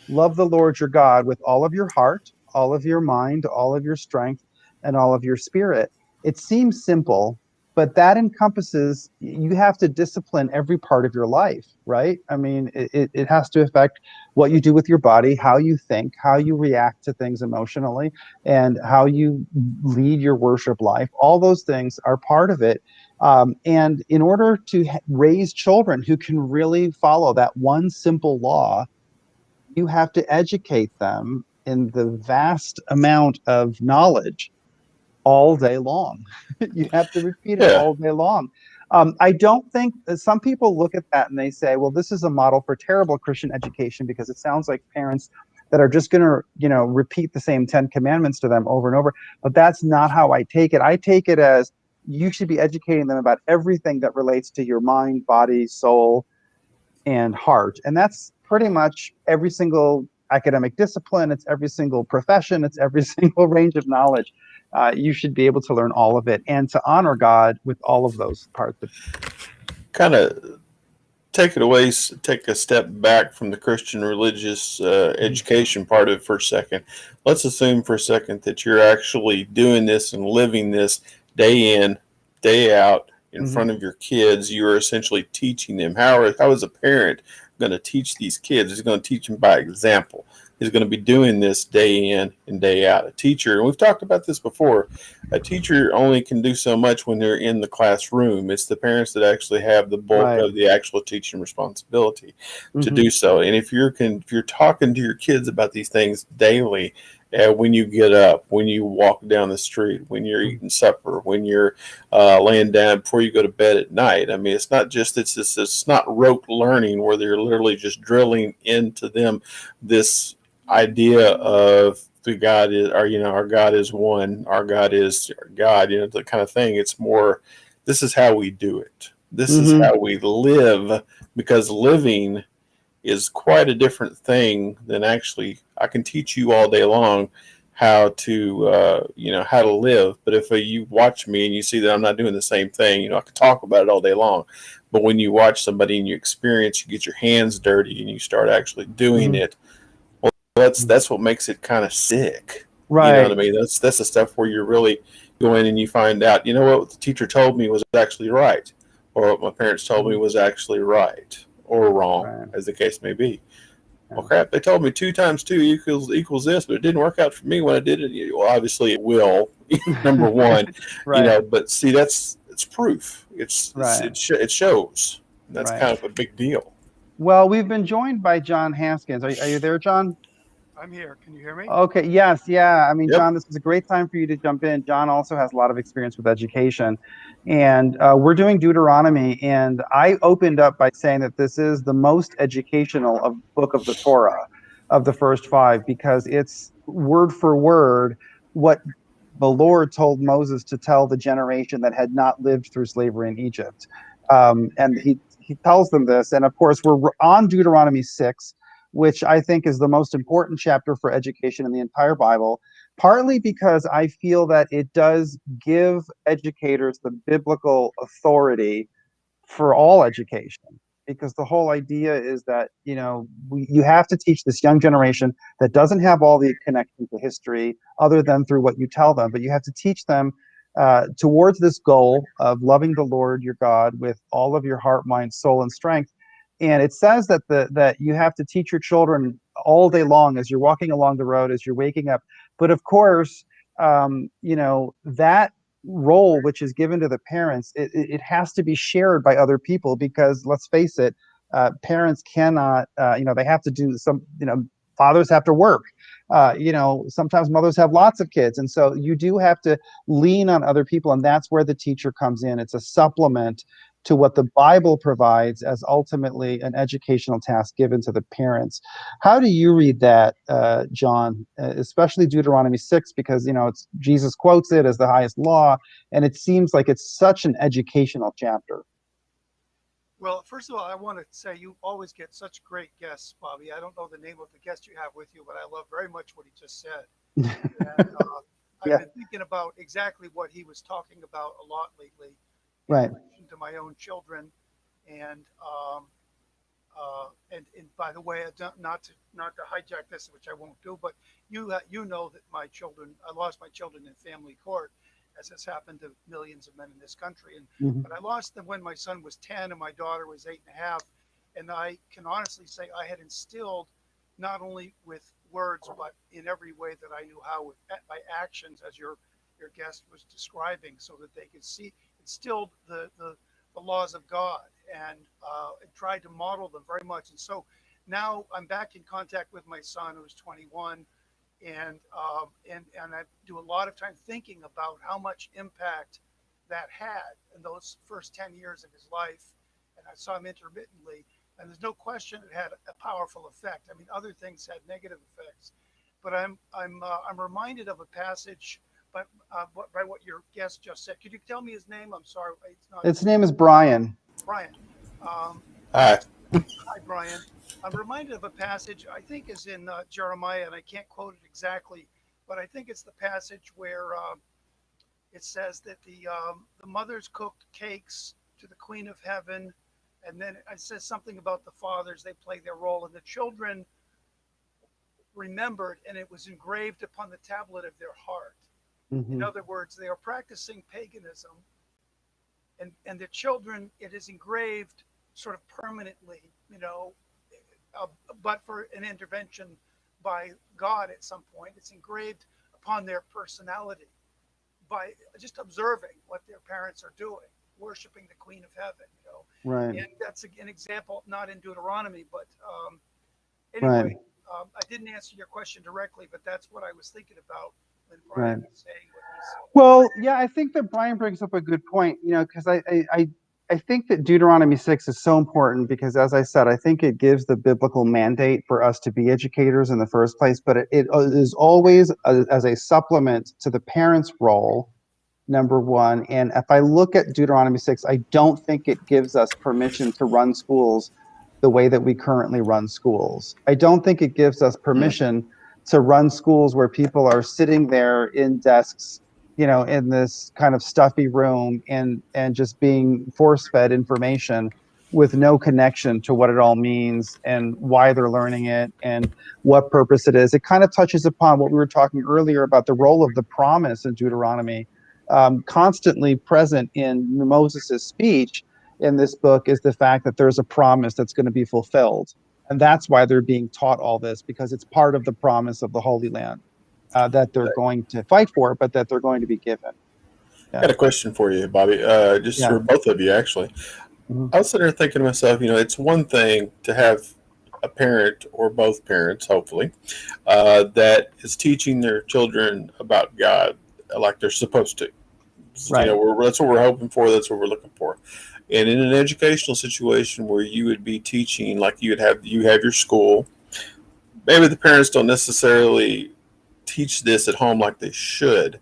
love the Lord your God with all of your heart, all of your mind, all of your strength, and all of your spirit. It seems simple, but that encompasses, you have to discipline every part of your life, right? I mean, it has to affect what you do with your body, how you think, how you react to things emotionally, and how you lead your worship life. All those things are part of it. And in order to raise children who can really follow that one simple law, you have to educate them in the vast amount of knowledge all day long. You have to repeat it Yeah. all day long. I don't think some people look at that and they say, well, this is a model for terrible Christian education, because it sounds like parents that are just going to, repeat the same 10 commandments to them over and over. But that's not how I take it. I take it as you should be educating them about everything that relates to your mind, body, soul, and heart. And that's pretty much every single academic discipline. It's every single profession. It's every single range of knowledge. You should be able to learn all of it and to honor God with all of those parts. Kind of take it away, take a step back from the Christian religious education part of it for a second. Let's assume for a second that you're actually doing this and living this day in, day out in front of your kids. You're essentially teaching them. How is a parent going to teach these kids? He's going to teach them by example. He's going to be doing this day in and day out. A teacher, and we've talked about this before, a teacher only can do so much when they're in the classroom. It's the parents that actually have the bulk of the actual teaching responsibility to do so. And if you're talking to your kids about these things daily, when you get up, when you walk down the street, when you're eating supper, when you're laying down before you go to bed at night. I mean, it's not rote learning where they're literally just drilling into them this idea of the God is, or our God is one, our God is God, the kind of thing. It's more, this is how we do it. This is how we live, because living is quite a different thing than actually. I can teach you all day long how to how to live, but if you watch me and you see that I'm not doing the same thing, I can talk about it all day long, but when you watch somebody and you experience, you get your hands dirty and you start actually doing it. Well, that's what makes it kind of sick. Right. You know what I mean? That's the stuff where you really go in and you find out, what the teacher told me was actually right, or what my parents told me was actually right or wrong, as the case may be. Well, crap, they told me 2 times 2 equals this, but it didn't work out for me when I did it. Well, obviously it will, number one, but see, it's proof. It shows. That's kind of a big deal. Well, we've been joined by John Haskins. Are you there, John? I'm here. Can you hear me? Okay. Yes. Yeah. I mean, John, this is a great time for you to jump in. John also has a lot of experience with education, and we're doing Deuteronomy. And I opened up by saying that this is the most educational book of the Torah, of the first 5, because it's word for word what the Lord told Moses to tell the generation that had not lived through slavery in Egypt. And he tells them this. And of course, we're on Deuteronomy 6, which I think is the most important chapter for education in the entire Bible, partly because I feel that it does give educators the biblical authority for all education. Because the whole idea is that, you have to teach this young generation that doesn't have all the connection to history other than through what you tell them, but you have to teach them towards this goal of loving the Lord your God with all of your heart, mind, soul, and strength. And it says that you have to teach your children all day long as you're walking along the road, as you're waking up. But of course, that role which is given to the parents, it has to be shared by other people, because let's face it, parents cannot, they have to do some, fathers have to work. Sometimes mothers have lots of kids. And so you do have to lean on other people. And that's where the teacher comes in. It's a supplement to what the Bible provides as ultimately an educational task given to the parents. How do you read that, John, especially Deuteronomy 6, because, it's Jesus quotes it as the highest law, and it seems like it's such an educational chapter. Well, first of all, I want to say you always get such great guests, Bobby. I don't know the name of the guest you have with you, but I love very much what he just said. And I've Yeah. been thinking about exactly what he was talking about a lot lately, Right. in relation to my own children. And and by the way, not to hijack this, which I won't do, but you know that I lost my children in family court, as has happened to millions of men in this country. But I lost them when my son was 10 and my daughter was 8.5. And I can honestly say I had instilled, not only with words, but in every way that I knew how, by actions, as your guest was describing, so that they could see, instilled the laws of God, and tried to model them very much. And so now I'm back in contact with my son, who's 21, and I do a lot of time thinking about how much impact that had in those first 10 years of his life. And I saw him intermittently, and there's no question it had a powerful effect. I mean, other things had negative effects, but I'm reminded of a passage by what your guest just said. Could you tell me his name? I'm sorry, it's not. His name is Brian. Brian. Hi. Hi, Brian. I'm reminded of a passage I think is in Jeremiah, and I can't quote it exactly, but I think it's the passage where it says that the mothers cooked cakes to the Queen of Heaven, and then it says something about the fathers, they play their role, and the children remembered, and it was engraved upon the tablet of their heart. In other words, they are practicing paganism, and the children, it is engraved sort of permanently, but for an intervention by God at some point, it's engraved upon their personality by just observing what their parents are doing, worshiping the Queen of Heaven, Right. And that's an example, not in Deuteronomy, but anyway, Right. I didn't answer your question directly, but that's what I was thinking about when Brian was saying what he said. Well, yeah, I think that Brian brings up a good point, because I think that Deuteronomy 6 is so important because, as I said, I think it gives the biblical mandate for us to be educators in the first place, but it is always as a supplement to the parents' role, number one. And if I look at Deuteronomy 6, I don't think it gives us permission to run schools the way that we currently run schools. I don't think it gives us permission to run schools where people are sitting there in desks, in this kind of stuffy room, and just being force-fed information with no connection to what it all means and why they're learning it and what purpose it is. It kind of touches upon what we were talking earlier about the role of the promise in Deuteronomy. Constantly present in Moses' speech in this book is the fact that there's a promise that's going to be fulfilled. And that's why they're being taught all this, because it's part of the promise of the Holy Land that they're going to fight for, but that they're going to be given. I got a question for you, Bobby, just for both of you, actually. I was sitting there thinking to myself, it's one thing to have a parent or both parents, hopefully, that is teaching their children about God like they're supposed to. Right. That's what we're hoping for. That's what we're looking for. And in an educational situation where you would be teaching, like you have your school, maybe the parents don't necessarily teach this at home like they should.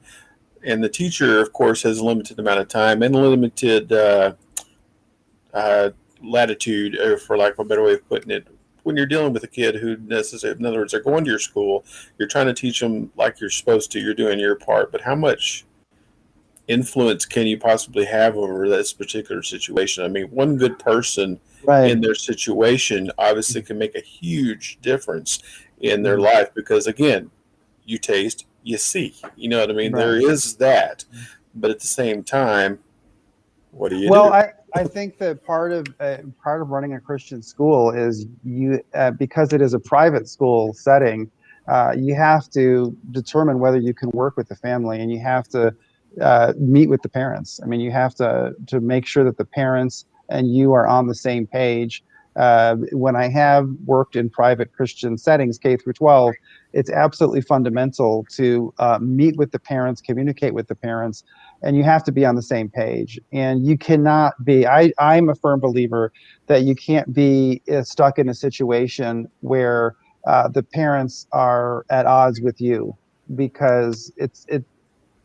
And the teacher, of course, has a limited amount of time and limited latitude, for lack of a better way of putting it. When you're dealing with a kid who necessarily, in other words, they're going to your school, you're trying to teach them like you're supposed to, you're doing your part, but how much influence can you possibly have over this particular situation? I mean, one good person in their situation obviously can make a huge difference in their life, because again, you taste, you see, you know what I mean? There is that, but at the same time, what do you do? I think that part of running a Christian school is because it is a private school setting, you have to determine whether you can work with the family, and you have to meet with the parents. I mean, you have to make sure that the parents and you are on the same page. When I have worked in private Christian settings, K through 12, it's absolutely fundamental to meet with the parents, communicate with the parents, and you have to be on the same page. And you cannot be, I'm a firm believer that you can't be stuck in a situation where the parents are at odds with you, because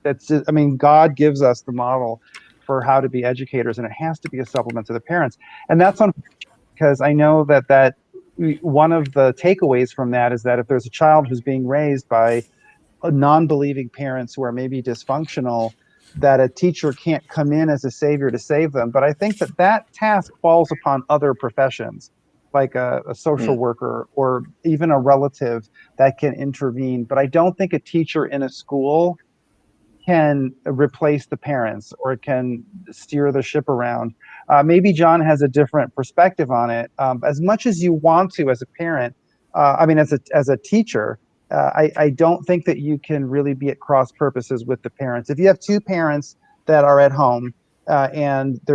I mean, God gives us the model for how to be educators, and it has to be a supplement to the parents. And that's unfortunate, because I know that one of the takeaways from that is that if there's a child who's being raised by non-believing parents who are maybe dysfunctional, that a teacher can't come in as a savior to save them. But I think that task falls upon other professions, like a social worker or even a relative that can intervene. But I don't think a teacher in a school can replace the parents or can steer the ship around. Maybe John has a different perspective on it. As much as you want to, as a parent, I mean, as a teacher, I don't think that you can really be at cross purposes with the parents. If you have two parents that are at home and they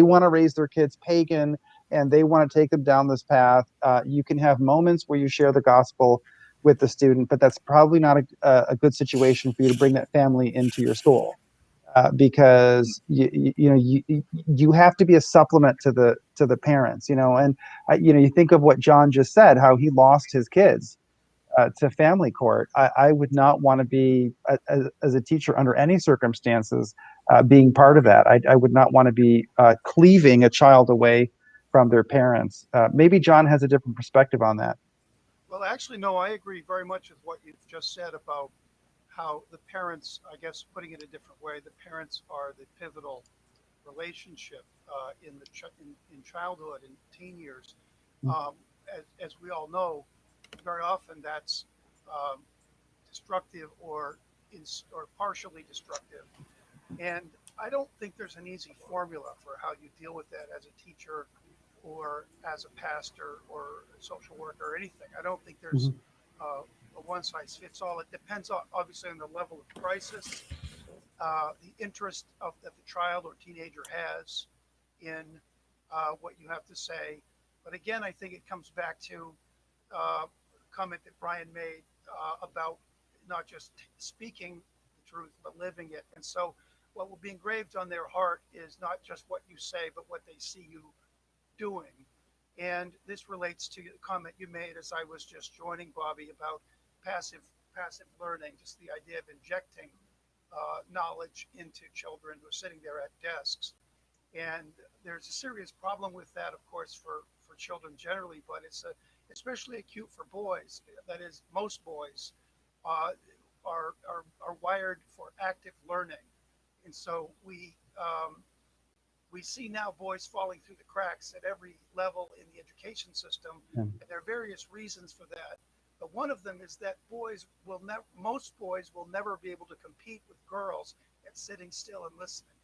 want to raise their kids pagan and they want to take them down this path, you can have moments where you share the gospel with the student, but that's probably not a good situation for you to bring that family into your school, because you have to be a supplement to the parents, and you think of what John just said, how he lost his kids to family court. I would not want to be, as a teacher, under any circumstances, being part of that. I would not want to be cleaving a child away from their parents. Maybe John has a different perspective on that. Well, actually, no, I agree very much with what you've just said about how the parents, I guess, putting it a different way, the parents are the pivotal relationship in childhood and teen years. As we all know, very often that's destructive or partially destructive. And I don't think there's an easy formula for how you deal with that as a teacher or as a pastor or a social worker or anything. I don't think there's a one size fits all. It depends obviously on the level of crisis, the interest that the child or teenager has in what you have to say. But again, I think it comes back to a comment that Brian made about not just speaking the truth, but living it. And so what will be engraved on their heart is not just what you say, but what they see you doing. And this relates to the comment you made as I was just joining Bobby about passive learning, just the idea of injecting knowledge into children who are sitting there at desks. And there's a serious problem with that, of course, for children generally, but it's especially acute for boys. That is, most boys are wired for active learning. And so we see now boys falling through the cracks at every level in the education system, and there are various reasons for that. But one of them is that most boys will never be able to compete with girls at sitting still and listening.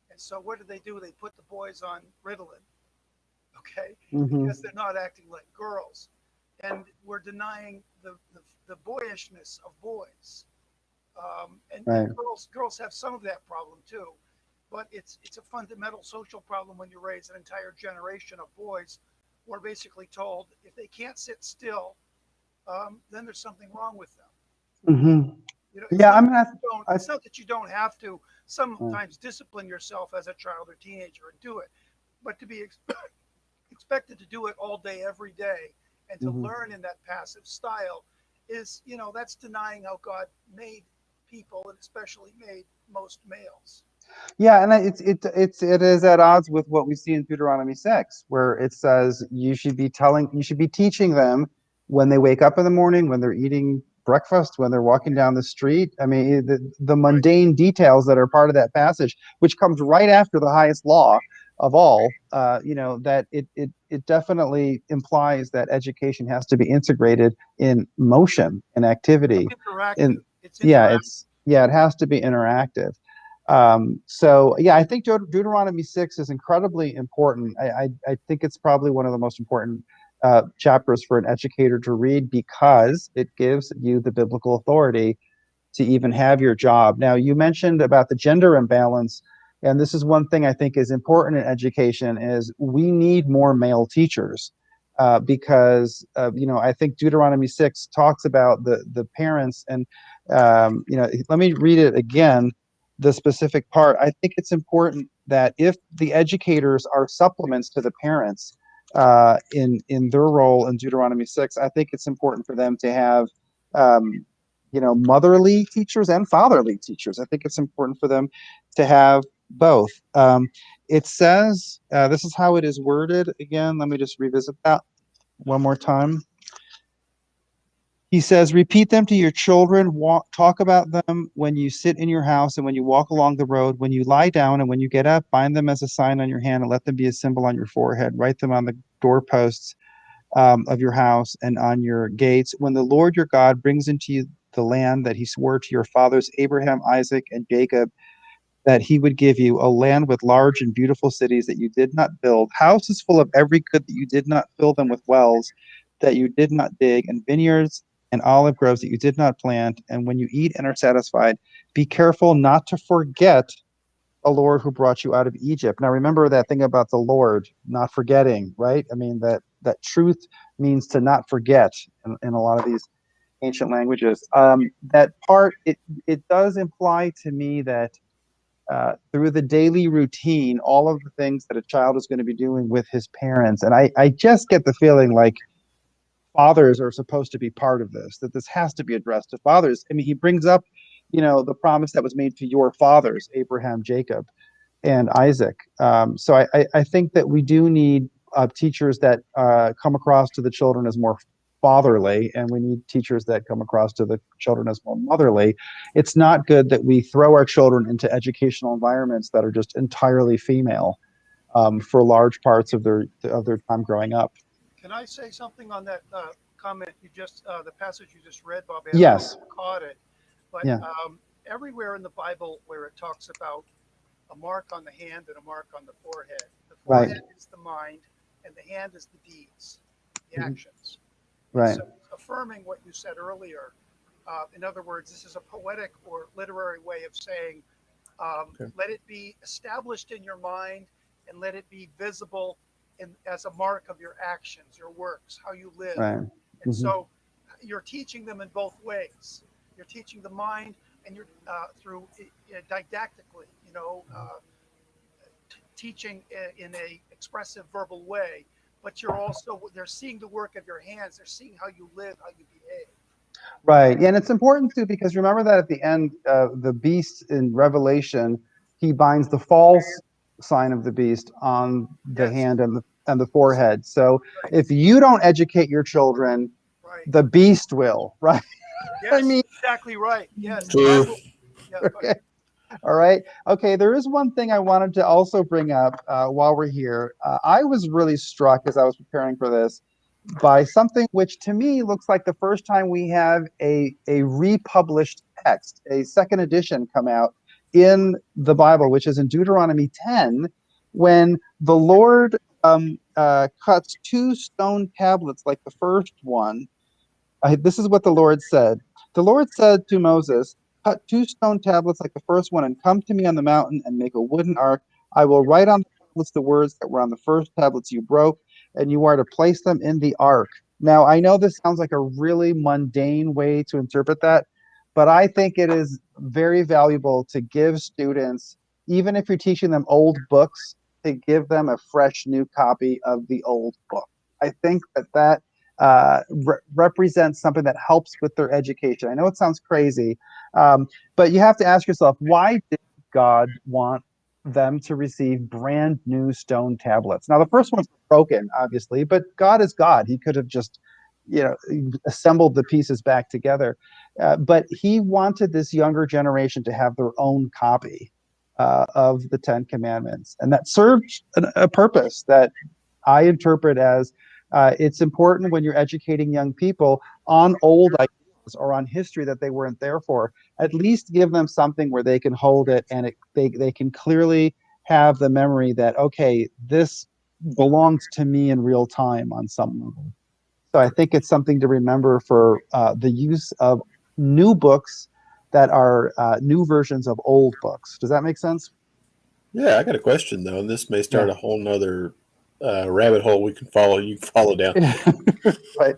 And so what do? They put the boys on Ritalin, okay, because they're not acting like girls, and we're denying the boyishness of boys. And girls have some of that problem too. But it's a fundamental social problem when you raise an entire generation of boys who are basically told if they can't sit still, then there's something wrong with them. It's not that you don't have to sometimes discipline yourself as a child or teenager and do it, but to be expected to do it all day, every day, and to learn in that passive style is, that's denying how God made people, and especially made most males. Yeah, and it is at odds with what we see in Deuteronomy 6, where it says you should be teaching them when they wake up in the morning, when they're eating breakfast, when they're walking down the street. I mean, the mundane details that are part of that passage, which comes right after the highest law of all, that it definitely implies that education has to be integrated in motion and activity. It's interactive. It has to be interactive. So yeah, I think Deuteronomy 6 is incredibly important. I think it's probably one of the most important chapters for an educator to read because it gives you the biblical authority to even have your job. Now, you mentioned about the gender imbalance, and this is one thing I think is important in education is we need more male teachers because I think Deuteronomy 6 talks about the parents and let me read it again, the specific part. I think it's important that if the educators are supplements to the parents in their role in Deuteronomy 6, I think it's important for them to have motherly teachers and fatherly teachers. I think it's important for them to have both. It says, this is how it is worded. Again, let me just revisit that one more time. He says, repeat them to your children, talk about them when you sit in your house and when you walk along the road, when you lie down and when you get up, bind them as a sign on your hand and let them be a symbol on your forehead. Write them on the doorposts of your house and on your gates. When the Lord your God brings into you the land that he swore to your fathers, Abraham, Isaac, and Jacob, that he would give you, a land with large and beautiful cities that you did not build, houses full of every good that you did not fill them with wells that you did not dig, and vineyards and olive groves that you did not plant. And when you eat and are satisfied, be careful not to forget the Lord who brought you out of Egypt. Now remember that thing about the Lord, not forgetting, right? I mean, that truth means to not forget in a lot of these ancient languages. That part, it does imply to me that through the daily routine, all of the things that a child is going to be doing with his parents. And I just get the feeling like fathers are supposed to be part of this, that this has to be addressed to fathers. I mean, he brings up, the promise that was made to your fathers, Abraham, Jacob, and Isaac. So I think that we do need teachers that come across to the children as more fatherly, and we need teachers that come across to the children as more motherly. It's not good that we throw our children into educational environments that are just entirely female for large parts of their time growing up. Can I say something on that comment the passage you just read, Bob? I Yes. caught it, but Yeah. Everywhere in the Bible where it talks about a mark on the hand and a mark on the forehead. The Right. forehead is the mind, and the hand is the deeds, the Mhm. actions. Right. So affirming what you said earlier. In other words, this is a poetic or literary way of saying, let it be established in your mind and let it be visible as a mark of your actions, your works, how you live. Right. And Mhm. so you're teaching them in both ways. You're teaching the mind and you're through didactically, teaching in a expressive verbal way, but they're seeing the work of your hands. They're seeing how you live, how you behave. Right. And it's important too, because remember that at the end, the beast in Revelation, he binds the false sign of the beast on the Yes. hand and the forehead. So Right. if you don't educate your children, Right. the beast will, right? Yes, I mean, exactly right. Yes. True. Yeah, okay. All right. Okay. There is one thing I wanted to also bring up while we're here. I was really struck as I was preparing for this by something which to me looks like the first time we have a republished text, a second edition come out in the Bible, which is in Deuteronomy 10, when the Lord cuts two stone tablets like the first one. This is what the Lord said. The Lord said to Moses, cut two stone tablets like the first one and come to me on the mountain and make a wooden ark. I will write on the tablets the words that were on the first tablets you broke, and you are to place them in the ark. Now, I know this sounds like a really mundane way to interpret that, but I think it is very valuable to give students, even if you're teaching them old books, to give them a fresh new copy of the old book. I think that represents something that helps with their education. I know it sounds crazy, but you have to ask yourself, why did God want them to receive brand new stone tablets? Now, the first one's broken, obviously, but God is God. He could have just, assembled the pieces back together. But he wanted this younger generation to have their own copy of the Ten Commandments. And that served a purpose that I interpret as it's important when you're educating young people on old ideas or on history that they weren't there for. At least give them something where they can hold it and they can clearly have the memory that, okay, this belongs to me in real time on some level. So I think it's something to remember for the use of new books that are new versions of old books. Does that make sense? Yeah, I got a question though, and this may Yeah. start a whole nother rabbit hole you can follow down. Right.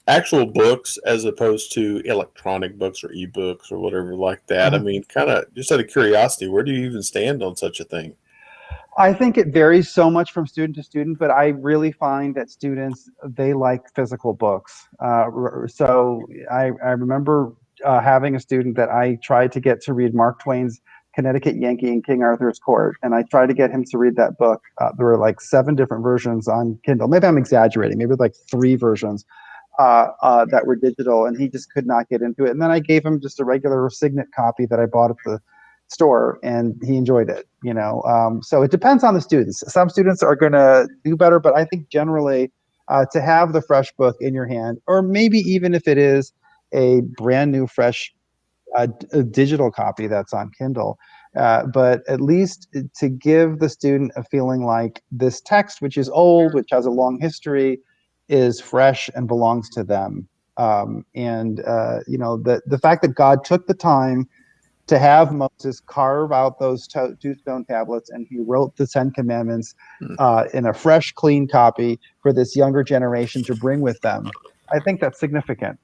Actual books as opposed to electronic books or ebooks or whatever like that. I mean, kind of just out of curiosity, where do you even stand on such a thing? I think it varies so much from student to student, but I really find that students, they like physical books. So I remember having a student that I tried to get to read Mark Twain's Connecticut Yankee in King Arthur's Court, and I tried to get him to read that book. There were like 7 different versions on Kindle. Maybe I'm exaggerating. Maybe like 3 versions that were digital, and he just could not get into it. And then I gave him just a regular Signet copy that I bought at the store, and he enjoyed it. So it depends on the students. Some students are going to do better, but I think generally to have the fresh book in your hand, or maybe even if it is a brand new fresh a digital copy that's on Kindle, but at least to give the student a feeling like this text, which is old, which has a long history, is fresh and belongs to them. The fact that God took the time to have Moses carve out those 2 stone tablets, and he wrote the 10 Commandments in a fresh, clean copy for this younger generation to bring with them. I think that's significant.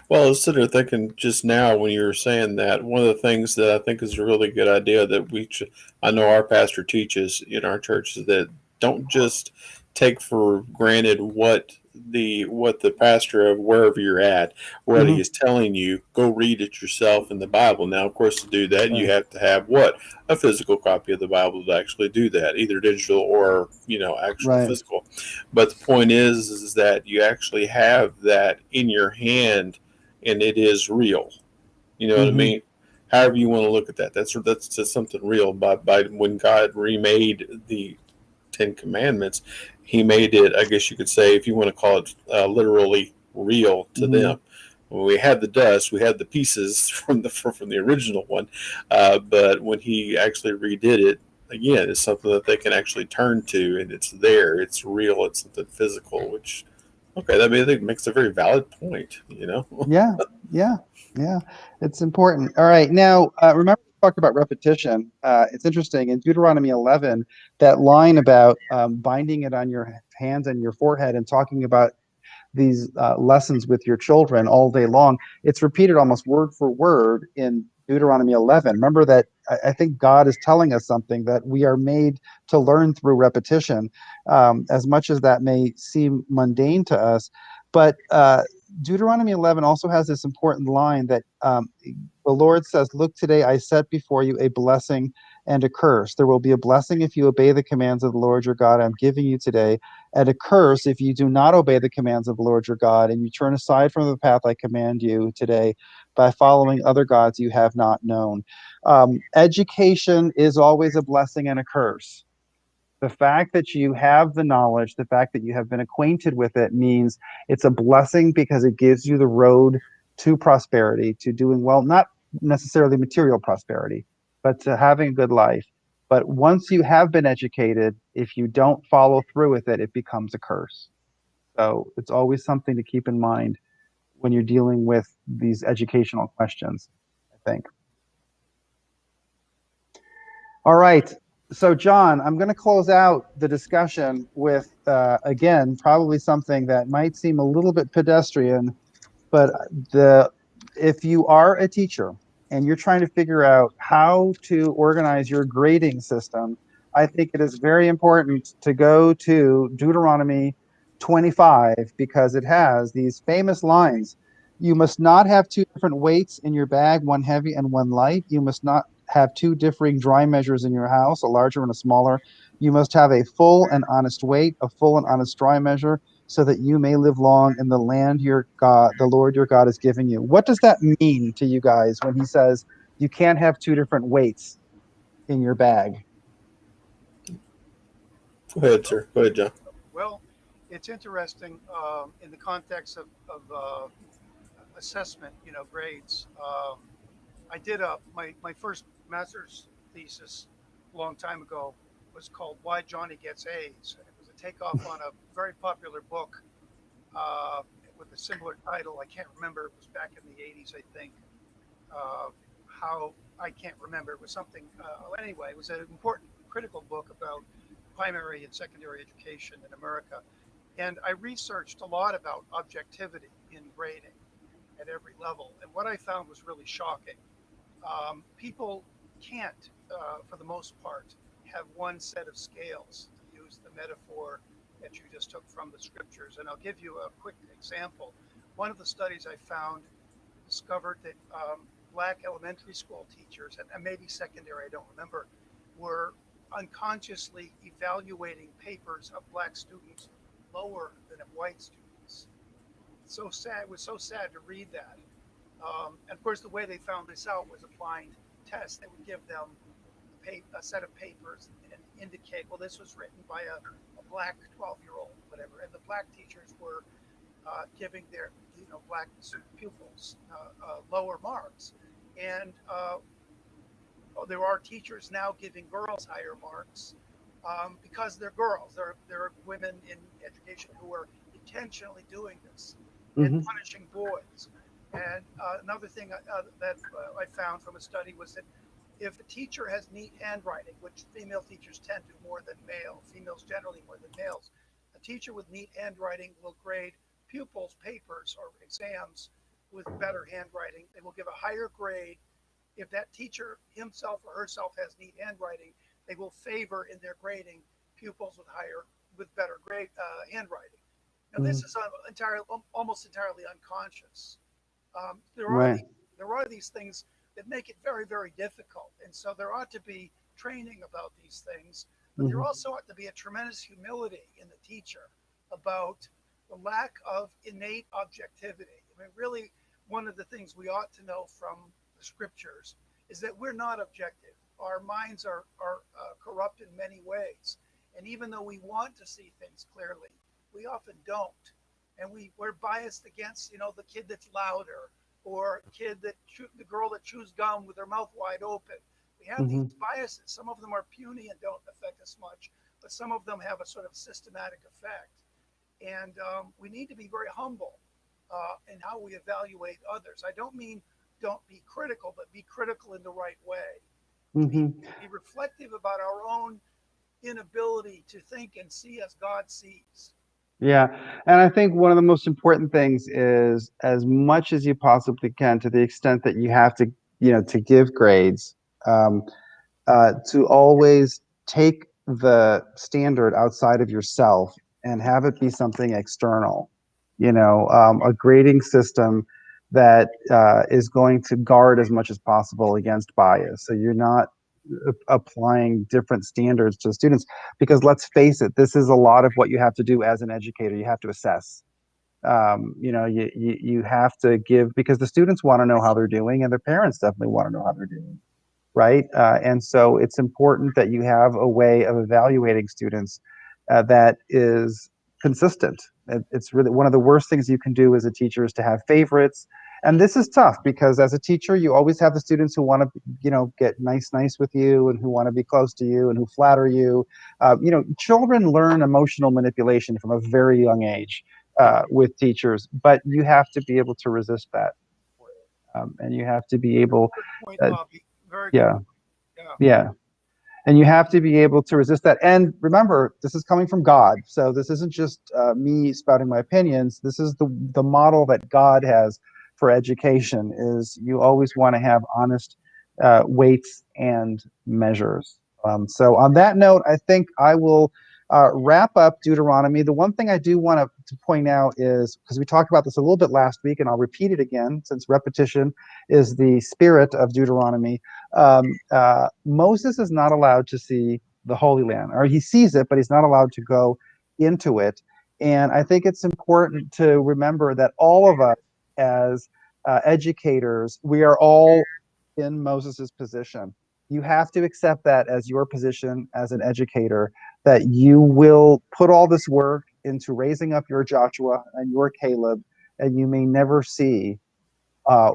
Well, I was sitting there thinking just now when you were saying that, one of the things that I think is a really good idea that I know our pastor teaches in our church is that don't just take for granted what the pastor of wherever you're at, what he is telling you, go read it yourself in the Bible. Now, of course, to do that, you have to have a physical copy of the Bible to actually do that, either digital or, actual physical. But the point is that you actually have that in your hand and it is real. You know what I mean? However you want to look at that. That's just something real. By when God remade the 10 Commandments, he made it, I guess you could say, if you want to call it literally real to them. When we had the dust, we had the pieces from the original one, but when he actually redid it, again, it's something that they can actually turn to, and it's there, it's real, it's something physical. Which, okay, that I think makes a very valid point. Yeah. It's important. All right. Now, remember we talked about repetition. It's interesting in Deuteronomy 11, that line about binding it on your hands and your forehead and talking about these lessons with your children all day long. It's repeated almost word for word in Deuteronomy 11. Remember that I think God is telling us something that we are made to learn through repetition, as much as that may seem mundane to us. But Deuteronomy 11 also has this important line that the Lord says, "Look, today I set before you a blessing and a curse. There will be a blessing if you obey the commands of the Lord your God I'm giving you today, and a curse if you do not obey the commands of the Lord your God, and you turn aside from the path I command you today by following other gods you have not known." Education is always a blessing and a curse. The fact that you have the knowledge, the fact that you have been acquainted with it, means it's a blessing because it gives you the road to prosperity, to doing well, not necessarily material prosperity, but to having a good life. But once you have been educated, if you don't follow through with it, it becomes a curse. So it's always something to keep in mind when you're dealing with these educational questions, I think. All right. So, John, I'm going to close out the discussion with, again, probably something that might seem a little bit pedestrian, but if you are a teacher and you're trying to figure out how to organize your grading system, I think it is very important to go to Deuteronomy 25, because it has these famous lines. You must not have 2 different weights in your bag, one heavy and one light. You must not have 2 differing dry measures in your house, a larger and a smaller. You must have a full and honest weight, a full and honest dry measure, so that you may live long in the land your God, the Lord your God, is giving you. What does that mean to you guys when he says you can't have 2 different weights in your bag? Go ahead, sir. Go ahead, John. Well, it's interesting in the context of assessment, grades. I did my first master's thesis a long time ago was called "Why Johnny Gets A's," and it was a takeoff on a very popular book uh, with a similar title. I can't remember. It was back in the '80s, I think. Uh, how I can't remember. It was something. Anyway, it was an important, critical book about primary and secondary education in America. And I researched a lot about objectivity in grading at every level. And what I found was really shocking. People can't, for the most part, have one set of scales, to use the metaphor that you just took from the scriptures. And I'll give you a quick example. One of the studies I found discovered that black elementary school teachers, and maybe secondary, I don't remember, were unconsciously evaluating papers of black students lower than of white students. So sad. It was so sad to read that. And of course, the way they found this out was applying tests. They would give them a set of papers and indicate, well, this was written by a black 12-year-old, whatever. And the black teachers were giving their black pupils lower marks. And there are teachers now giving girls higher marks because they're girls. There are women in education who are intentionally doing this and punishing boys. And another thing that I found from a study was that if a teacher has neat handwriting, which female teachers tend to more than male, females generally more than males, a teacher with neat handwriting will grade pupils' papers or exams with better handwriting. They will give a higher grade. If that teacher himself or herself has neat handwriting, they will favor in their grading pupils with better grade handwriting. Now, this is almost entirely unconscious. There are these things that make it very, very difficult, and so there ought to be training about these things. But there also ought to be a tremendous humility in the teacher about the lack of innate objectivity. I mean, really, one of the things we ought to know from the scriptures is that we're not objective. Our minds are corrupt in many ways. And even though we want to see things clearly, we often don't. And we're biased against, the kid that's louder, or the girl that chews gum with her mouth wide open. We have these biases. Some of them are puny and don't affect us much, but some of them have a sort of systematic effect. And we need to be very humble in how we evaluate others. I don't mean don't be critical, but be critical in the right way. Be reflective about our own inability to think and see as God sees. Yeah. And I think one of the most important things is, as much as you possibly can, to the extent that you have to, to give grades, to always take the standard outside of yourself and have it be something external, a grading system that is going to guard as much as possible against bias. So you're not applying different standards to students, because let's face it, this is a lot of what you have to do as an educator. You have to assess. You have to give, because the students want to know how they're doing, and their parents definitely want to know how they're doing, right? And so it's important that you have a way of evaluating students that is consistent. It's really one of the worst things you can do as a teacher is to have favorites. And this is tough, because as a teacher, you always have the students who want to, get nice with you, and who want to be close to you, and who flatter you. Children learn emotional manipulation from a very young age with teachers, but you have to be able to resist that. And you have to be able, Good point, Bobby. Very yeah, good. yeah. And you have to be able to resist that. And remember, this is coming from God. So this isn't just me spouting my opinions. This is the model that God has for education, is you always want to have honest weights and measures. So on that note, I think I will wrap up Deuteronomy. The one thing I do want to point out is, because we talked about this a little bit last week, and I'll repeat it again, since repetition is the spirit of Deuteronomy. Moses is not allowed to see the Holy Land, or he sees it, but he's not allowed to go into it. And I think it's important to remember that all of us as educators, we are all in Moses's position. You have to accept that as your position as an educator, that you will put all this work into raising up your Joshua and your Caleb, and you may never see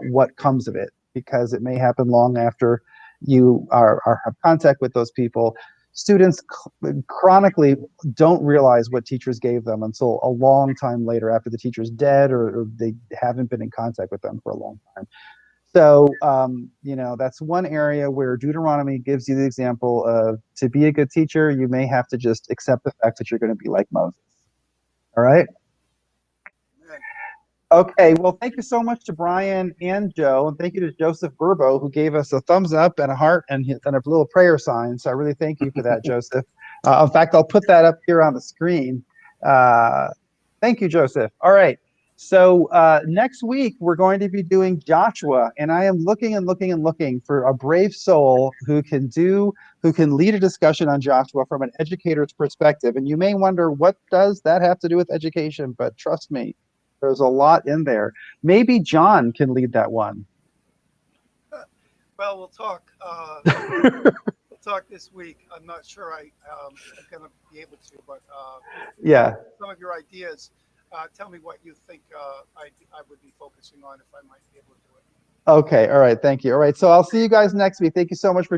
what comes of it, because it may happen long after you have contact with those people. Students chronically don't realize what teachers gave them until a long time later, after the teacher's dead or they haven't been in contact with them for a long time. So, that's one area where Deuteronomy gives you the example of, to be a good teacher, you may have to just accept the fact that you're going to be like Moses. All right? Okay, well, thank you so much to Brian and Joe, and thank you to Joseph Burbo, who gave us a thumbs up and a heart and a little prayer sign. So I really thank you for that, Joseph. In fact, I'll put that up here on the screen. Thank you, Joseph. All right. So next week, we're going to be doing Joshua, and I am looking and looking and looking for a brave soul who can lead a discussion on Joshua from an educator's perspective. And you may wonder, what does that have to do with education? But trust me, there's a lot in there. Maybe John can lead that one. Well, we'll talk. We'll talk this week. I'm not sure I'm going to be able to, but yeah. Some of your ideas. Tell me what you think I would be focusing on, if I might be able to do it. Okay. All right. Thank you. All right. So I'll see you guys next week. Thank you so much for